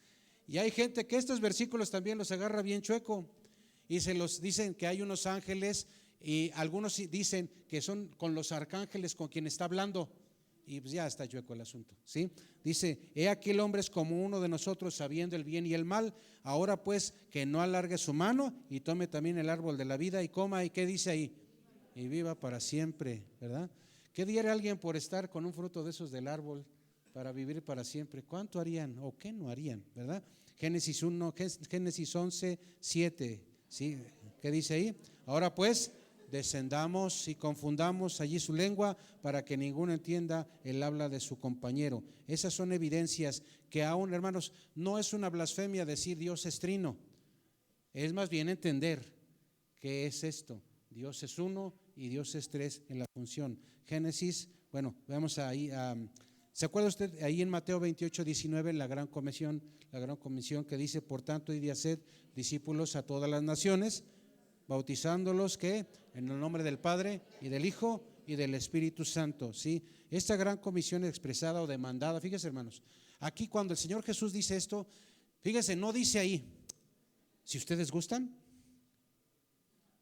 E: Y hay gente que estos versículos también los agarra bien chueco y se los dicen que hay unos ángeles y algunos dicen que son con los arcángeles con quien está hablando y pues ya está chueco el asunto, ¿sí? Dice, he aquí el hombre es como uno de nosotros sabiendo el bien y el mal, ahora pues que no alargue su mano y tome también el árbol de la vida y coma, y ¿qué dice ahí? Y viva para siempre, ¿verdad? ¿Qué diera alguien por estar con un fruto de esos del árbol para vivir para siempre? ¿Cuánto harían o qué no harían, verdad? Génesis 11:7, ¿sí? ¿Qué dice ahí? Ahora pues descendamos y confundamos allí su lengua para que ninguno entienda el habla de su compañero. Esas son evidencias que aún, hermanos, no es una blasfemia decir Dios es trino, es más bien entender qué es esto. Dios es uno y Dios es tres en la función. Génesis, bueno, vamos ahí. ¿Se acuerda usted ahí en Mateo 28:19, la gran comisión que dice, por tanto, id y haced discípulos a todas las naciones, bautizándolos ¿qué? En el nombre del Padre y del Hijo y del Espíritu Santo, ¿sí? Esta gran comisión expresada o demandada, fíjese, hermanos, aquí cuando el Señor Jesús dice esto, fíjese, no dice ahí, si ustedes gustan,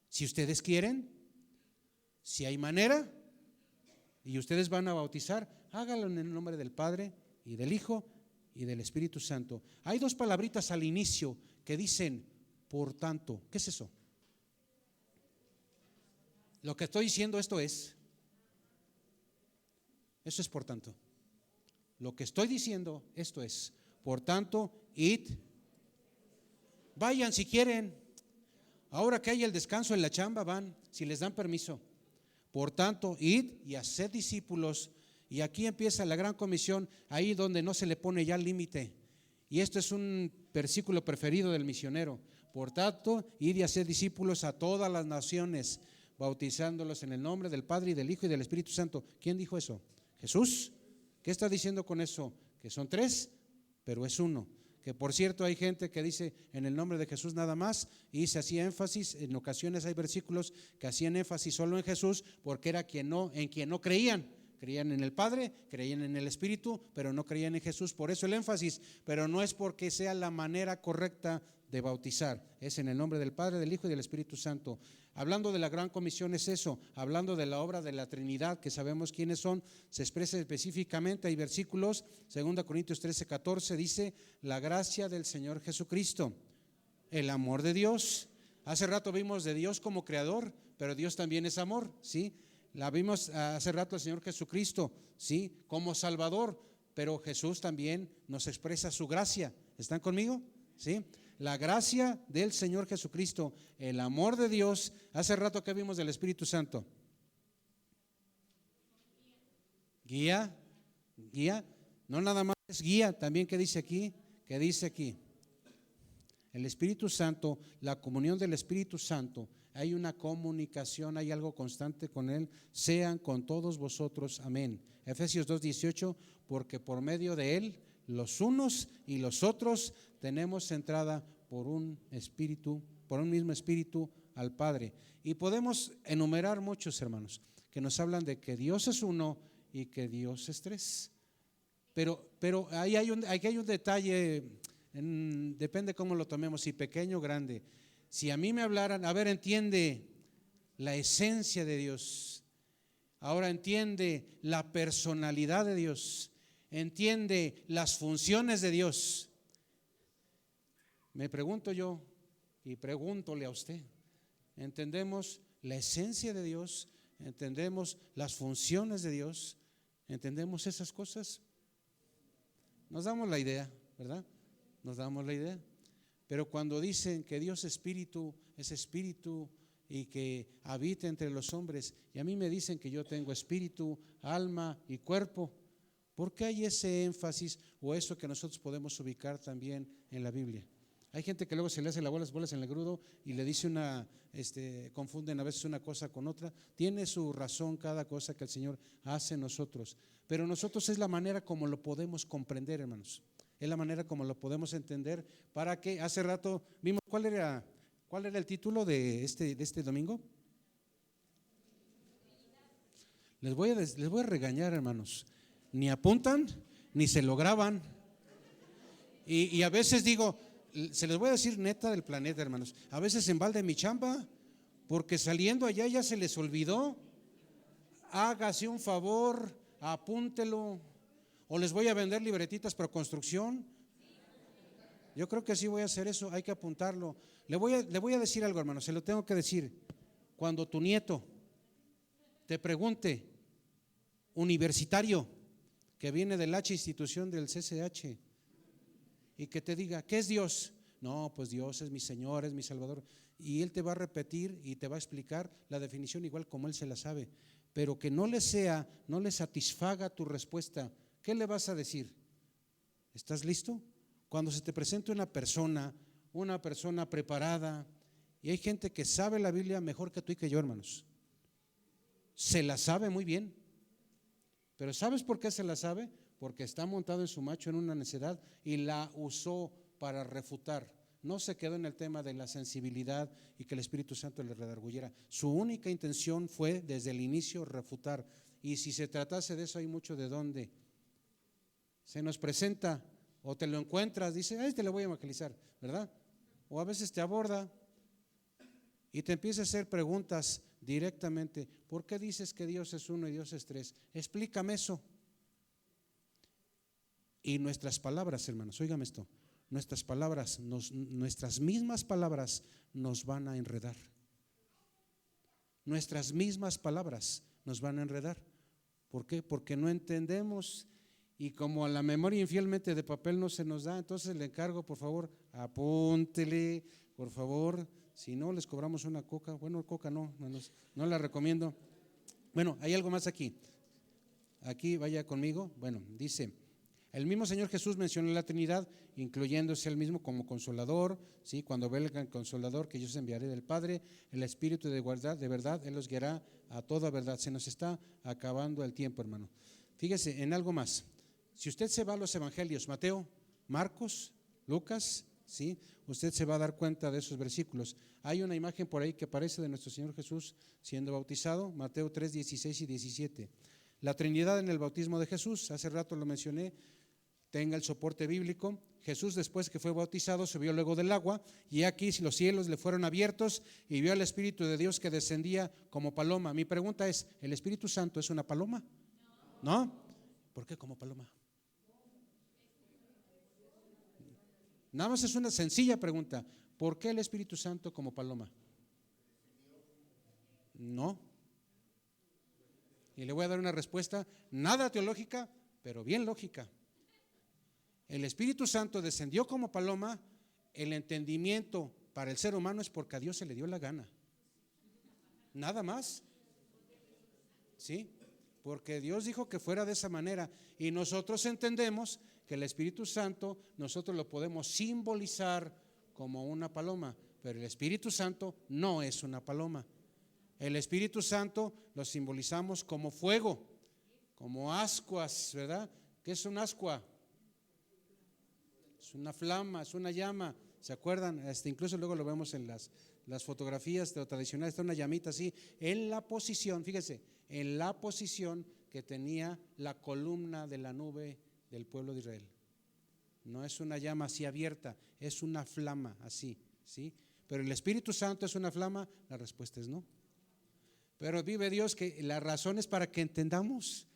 E: si ustedes quieren, si hay manera y ustedes van a bautizar, háganlo en el nombre del Padre y del Hijo y del Espíritu Santo. Hay dos palabritas al inicio que dicen, por tanto. ¿Qué es eso? Lo que estoy diciendo eso es por tanto. Lo que estoy diciendo esto es, por tanto, id, vayan si quieren. Ahora que hay el descanso en la chamba, van, si les dan permiso. Por tanto, id y haced discípulos. Y aquí empieza la gran comisión, ahí donde no se le pone ya límite. Y esto es un versículo preferido del misionero. Por tanto, id y haced discípulos a todas las naciones, bautizándolos en el nombre del Padre y del Hijo y del Espíritu Santo. ¿Quién dijo eso? Jesús. ¿Qué está diciendo con eso? Que son tres, pero es uno. Que por cierto hay gente que dice en el nombre de Jesús nada más, y se hacía énfasis, en ocasiones hay versículos que hacían énfasis solo en Jesús, porque era en quien no creían. Creían en el Padre, creían en el Espíritu, pero no creían en Jesús. Por eso el énfasis, pero no es porque sea la manera correcta de bautizar. Es en el nombre del Padre, del Hijo y del Espíritu Santo. Hablando de la gran comisión es eso. Hablando de la obra de la Trinidad, que sabemos quiénes son, se expresa específicamente. Hay versículos, 2 Corintios 13:14 dice: la gracia del Señor Jesucristo, el amor de Dios. Hace rato vimos de Dios como creador, pero Dios también es amor, ¿sí? La vimos hace rato al Señor Jesucristo, ¿sí? Como Salvador, pero Jesús también nos expresa su gracia. ¿Están conmigo? ¿Sí? La gracia del Señor Jesucristo, el amor de Dios. Hace rato que vimos del Espíritu Santo. Guía, no nada más es guía, también ¿qué dice aquí? ¿Qué dice aquí? El Espíritu Santo, la comunión del Espíritu Santo, hay una comunicación, hay algo constante con Él. Sean con todos vosotros, amén. Efesios 2:18, porque por medio de Él, los unos y los otros, tenemos entrada por un espíritu, por un mismo espíritu al Padre. Y podemos enumerar muchos, hermanos, que nos hablan de que Dios es uno y que Dios es tres. Pero ahí hay un detalle, depende cómo lo tomemos, si pequeño o grande. Si a mí me hablaran, a ver, entiende la esencia de Dios, ahora entiende la personalidad de Dios, entiende las funciones de Dios. Me pregunto yo y pregúntole a usted, ¿entendemos la esencia de Dios? ¿Entendemos las funciones de Dios? ¿Entendemos esas cosas? Nos damos la idea, ¿verdad? Nos damos la idea. Pero cuando dicen que Dios es espíritu y que habita entre los hombres, y a mí me dicen que yo tengo espíritu, alma y cuerpo, ¿por qué hay ese énfasis o eso que nosotros podemos ubicar también en la Biblia? Hay gente que luego se le hace las bolas en el grudo y le dice confunden a veces una cosa con otra. Tiene su razón cada cosa que el Señor hace en nosotros, pero nosotros es la manera como lo podemos comprender, hermanos. Es la manera como lo podemos entender. Para que hace rato vimos cuál era el título de este domingo. Les voy a regañar, hermanos. Ni apuntan ni se lo graban. Y a veces digo, se les voy a decir neta del planeta, hermanos. A veces embalde mi chamba porque saliendo allá ya se les olvidó. Hágase un favor, apúntelo. ¿O les voy a vender libretitas para construcción? Yo creo que sí voy a hacer eso, hay que apuntarlo. Le voy a decir algo, hermano, se lo tengo que decir. Cuando tu nieto te pregunte, universitario, que viene de la institución del CCH, y que te diga, ¿qué es Dios? No, pues Dios es mi Señor, es mi Salvador. Y Él te va a repetir y te va a explicar la definición igual como Él se la sabe. Pero que no le satisfaga tu respuesta. ¿Qué le vas a decir? ¿Estás listo? Cuando se te presente una persona preparada, y hay gente que sabe la Biblia mejor que tú y que yo, hermanos. Se la sabe muy bien. Pero ¿sabes por qué se la sabe? Porque está montado en su macho en una necedad y la usó para refutar. No se quedó en el tema de la sensibilidad y que el Espíritu Santo le redarguyera. Su única intención fue desde el inicio refutar. Y si se tratase de eso, hay mucho de dónde. Se nos presenta o te lo encuentras, dice, te lo voy a evangelizar, ¿verdad? O a veces te aborda y te empieza a hacer preguntas directamente. ¿Por qué dices que Dios es uno y Dios es tres? Explícame eso. Y nuestras palabras, hermanos, óigame esto, nuestras mismas palabras nos van a enredar. Nuestras mismas palabras nos van a enredar. ¿Por qué? Porque no entendemos. Y como a la memoria infielmente de papel no se nos da, entonces le encargo, por favor, apúntele, por favor, Si no, les cobramos una coca. Bueno, coca no la recomiendo. Bueno, hay algo más aquí. Aquí vaya conmigo. Bueno, dice, el mismo Señor Jesús mencionó la Trinidad, incluyéndose él mismo como consolador, ¿sí? Cuando venga el consolador que yo os enviaré del Padre, el Espíritu de verdad, Él los guiará a toda verdad. Se nos está acabando el tiempo, hermano. Fíjese en algo más. Si usted se va a los evangelios, Mateo, Marcos, Lucas, ¿sí? Usted se va a dar cuenta de esos versículos. Hay una imagen por ahí que aparece de nuestro Señor Jesús siendo bautizado, Mateo 3, 16 y 17. La Trinidad en el bautismo de Jesús, hace rato lo mencioné, tenga el soporte bíblico. Jesús, después que fue bautizado, subió luego del agua, y aquí los cielos le fueron abiertos y vio al Espíritu de Dios que descendía como paloma. Mi pregunta es, ¿el Espíritu Santo es una paloma? ¿No? ¿Por qué como paloma? Nada más es una sencilla pregunta. ¿Por qué el Espíritu Santo como paloma? No. Y le voy a dar una respuesta nada teológica, pero bien lógica. El Espíritu Santo descendió como paloma. El entendimiento para el ser humano es porque a Dios se le dio la gana. Nada más. ¿Sí? Porque Dios dijo que fuera de esa manera. Y nosotros entendemos que el Espíritu Santo nosotros lo podemos simbolizar como una paloma, pero el Espíritu Santo no es una paloma. El Espíritu Santo lo simbolizamos como fuego, como ascuas, ¿verdad? ¿Qué es un ascua? Es una flama, es una llama. ¿Se acuerdan? Incluso luego lo vemos en las fotografías tradicionales, está una llamita así, en la posición, fíjese, en la posición que tenía la columna de la nube del pueblo de Israel. No es una llama así abierta, es una flama así, ¿sí? Pero el Espíritu Santo es una flama, la respuesta es no. Pero vive Dios que la razón es para que entendamos,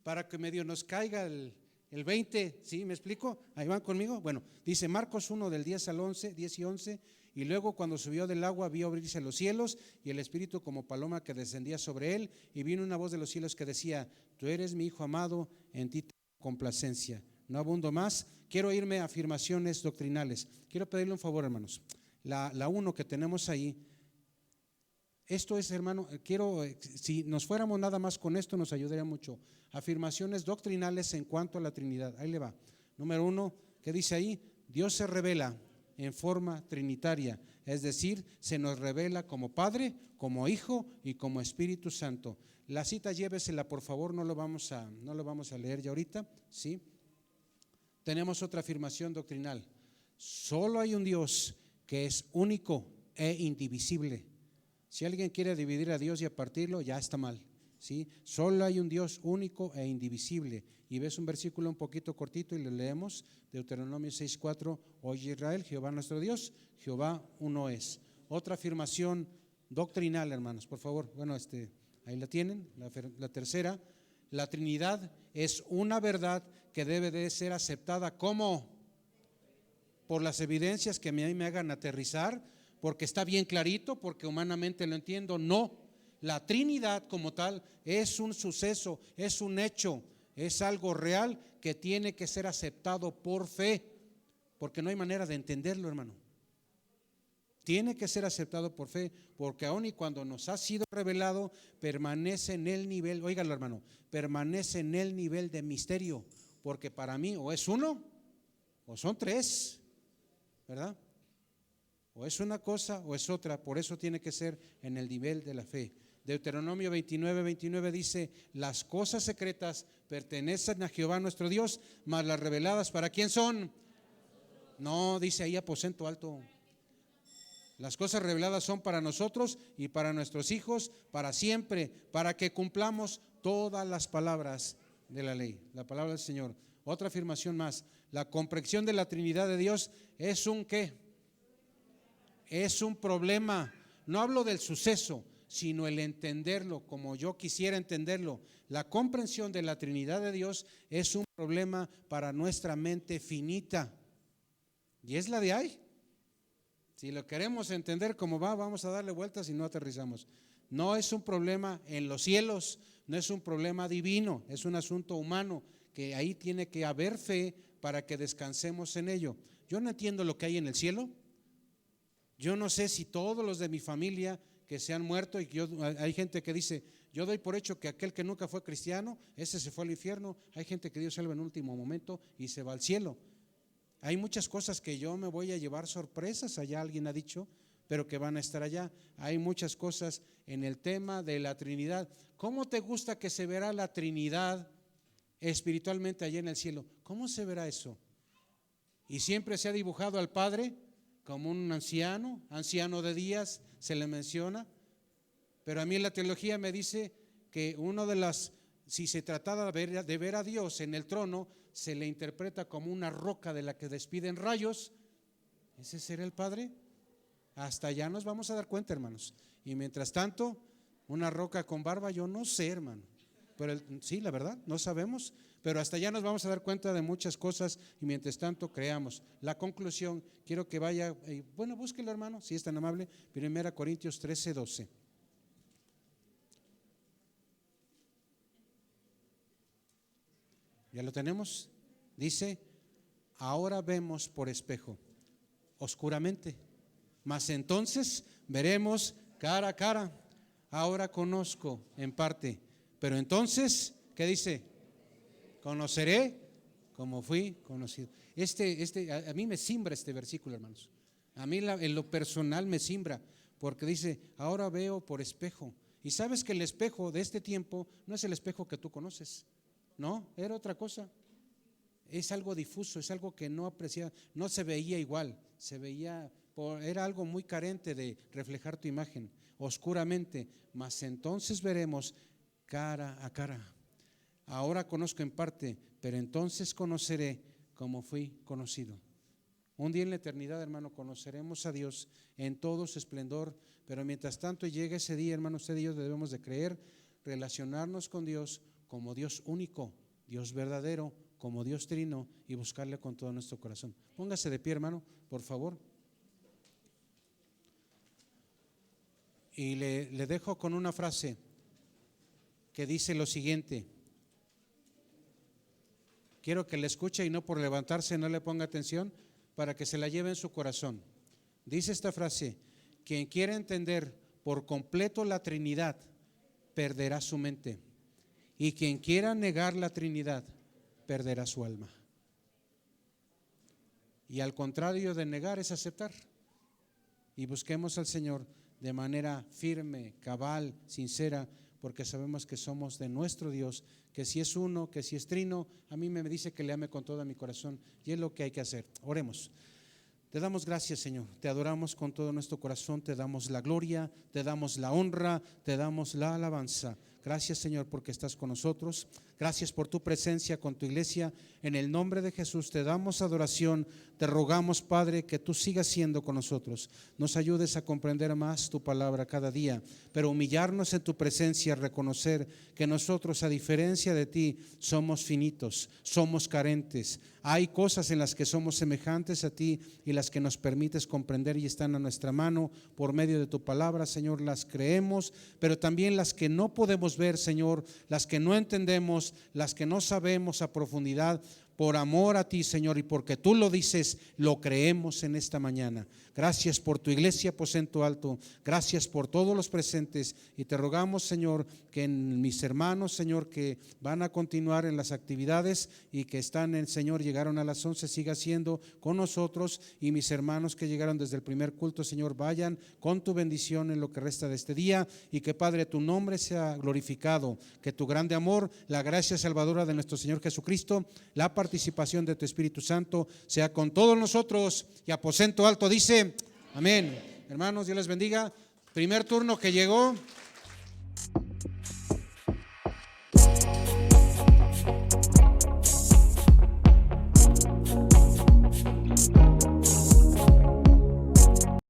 E: para que medio nos caiga el 20, ¿sí? ¿Me explico? Ahí van conmigo. Bueno, dice Marcos 1 del 10 al 11, 10 y 11, y luego cuando subió del agua vio abrirse los cielos y el Espíritu como paloma que descendía sobre él, y vino una voz de los cielos que decía, tú eres mi Hijo amado, en ti tengo complacencia. No abundo más, quiero irme a afirmaciones doctrinales. Quiero pedirle un favor, hermanos. La 1 que tenemos ahí, esto es, hermano, si nos fuéramos nada más con esto nos ayudaría mucho. Afirmaciones doctrinales en cuanto a la Trinidad. Ahí le va. Número 1, ¿qué dice ahí? Dios se revela en forma trinitaria, es decir, se nos revela como Padre, como Hijo y como Espíritu Santo. La cita llévesela, por favor, no lo vamos a leer ya ahorita, ¿sí? Tenemos otra afirmación doctrinal. Solo hay un Dios que es único e indivisible. Si alguien quiere dividir a Dios y a partirlo, ya está mal, ¿sí? Solo hay un Dios único e indivisible. Y ves un versículo un poquito cortito y lo leemos, Deuteronomio 6:4, oye Israel, Jehová nuestro Dios, Jehová uno es. Otra afirmación doctrinal, hermanos, por favor. Bueno, ahí la tienen, la tercera. La Trinidad es una verdad que debe de ser aceptada como por las evidencias que a mí me hagan aterrizar, porque está bien clarito, porque humanamente lo entiendo. No, la Trinidad como tal es un suceso, es un hecho, es algo real que tiene que ser aceptado por fe, porque no hay manera de entenderlo, hermano. Tiene que ser aceptado por fe, porque aun y cuando nos ha sido revelado, permanece en el nivel, óigalo, hermano, permanece en el nivel de misterio, porque para mí o es uno o son tres, ¿verdad? O es una cosa o es otra, por eso tiene que ser en el nivel de la fe. Deuteronomio 29:29 dice, las cosas secretas pertenecen a Jehová nuestro Dios, mas las reveladas, ¿para quién son? No, dice ahí aposento alto. Las cosas reveladas son para nosotros y para nuestros hijos, para siempre, para que cumplamos todas las palabras de la ley, la palabra del Señor. Otra afirmación más, la comprensión de la Trinidad de Dios es un ¿qué? Es un problema. No hablo del suceso, sino el entenderlo como yo quisiera entenderlo. La comprensión de la Trinidad de Dios es un problema para nuestra mente finita. Y es la de ahí. Si lo queremos entender como va, vamos a darle vueltas y no aterrizamos. No es un problema en los cielos, no es un problema divino, es un asunto humano, que ahí tiene que haber fe para que descansemos en ello. Yo no entiendo lo que hay en el cielo. Yo no sé si todos los de mi familia que se han muerto, y hay gente que dice, yo doy por hecho que aquel que nunca fue cristiano, ese se fue al infierno. Hay gente que Dios salva en último momento y se va al cielo. Hay muchas cosas que yo me voy a llevar sorpresas, allá alguien ha dicho, pero que van a estar allá. Hay muchas cosas en el tema de la Trinidad. ¿Cómo te gusta que se verá la Trinidad espiritualmente allá en el cielo? ¿Cómo se verá eso? Y siempre se ha dibujado al Padre como un anciano de días, se le menciona, pero a mí la teología me dice que si se trataba de ver a Dios en el trono, se le interpreta como una roca de la que despiden rayos. ¿Ese será el Padre? Hasta allá nos vamos a dar cuenta, hermanos. Y mientras tanto, una roca con barba, yo no sé, hermano. Pero sí, la verdad, no sabemos. Pero hasta allá nos vamos a dar cuenta de muchas cosas y mientras tanto creamos. La conclusión, quiero que vaya, bueno, búsquelo, hermano, si es tan amable. 1 Corintios 13:12. ¿Ya lo tenemos? Dice, ahora vemos por espejo, oscuramente, mas entonces veremos cara a cara. Ahora conozco en parte, pero entonces, ¿qué dice? Conoceré como fui conocido. A mí me simbra este versículo, hermanos. A mí en lo personal me simbra, porque dice, ahora veo por espejo. Y sabes que el espejo de este tiempo no es el espejo que tú conoces. No, era otra cosa. Es algo difuso, es algo que no apreciaba, no se veía igual, era algo muy carente de reflejar tu imagen, oscuramente, mas entonces veremos cara a cara. Ahora conozco en parte, pero entonces conoceré como fui conocido. Un día en la eternidad, hermano, conoceremos a Dios en todo su esplendor, pero mientras tanto llega ese día, hermano, usted y yo debemos de creer, relacionarnos con Dios como Dios único, Dios verdadero, como Dios trino y buscarle con todo nuestro corazón. Póngase de pie, hermano, por favor. Y le dejo con una frase que dice lo siguiente. Quiero que la escuche y no por levantarse no le ponga atención, para que se la lleve en su corazón. Dice esta frase: quien quiera entender por completo la Trinidad perderá su mente, y quien quiera negar la Trinidad perderá su alma. Y al contrario de negar es aceptar. Y busquemos al Señor de manera firme, cabal, sincera, porque sabemos que somos de nuestro Dios, que si es uno, que si es trino. A mí me dice que le ame con todo mi corazón, y es lo que hay que hacer. Oremos. Te damos gracias, Señor, te adoramos con todo nuestro corazón, te damos la gloria, te damos la honra, te damos la alabanza. Gracias, Señor, porque estás con nosotros. Gracias por tu presencia con tu iglesia. En el nombre de Jesús te damos adoración. Te rogamos, Padre, que tú sigas siendo con nosotros. Nos ayudes a comprender más tu palabra cada día, pero humillarnos en tu presencia, reconocer que nosotros, a diferencia de ti, somos finitos, somos carentes. Hay cosas en las que somos semejantes a ti y las que nos permites comprender y están a nuestra mano por medio de tu palabra, Señor. Las creemos, pero también las que no podemos ver, Señor, las que no entendemos, las que no sabemos a profundidad. Por amor a ti, Señor, y porque tú lo dices, lo creemos en esta mañana. Gracias por tu iglesia, aposento alto. Gracias por todos los presentes. Y te rogamos, Señor, que en mis hermanos, Señor, que van a continuar en las actividades y que están en, Señor, llegaron a las 11, siga siendo con nosotros. Y mis hermanos que llegaron desde el primer culto, Señor, vayan con tu bendición en lo que resta de este día. Y que, Padre, tu nombre sea glorificado. Que tu grande amor, la gracia salvadora de nuestro Señor Jesucristo, la participación de tu Espíritu Santo sea con todos nosotros. Y aposento alto dice amén. Hermanos, Dios les bendiga. Primer turno que llegó.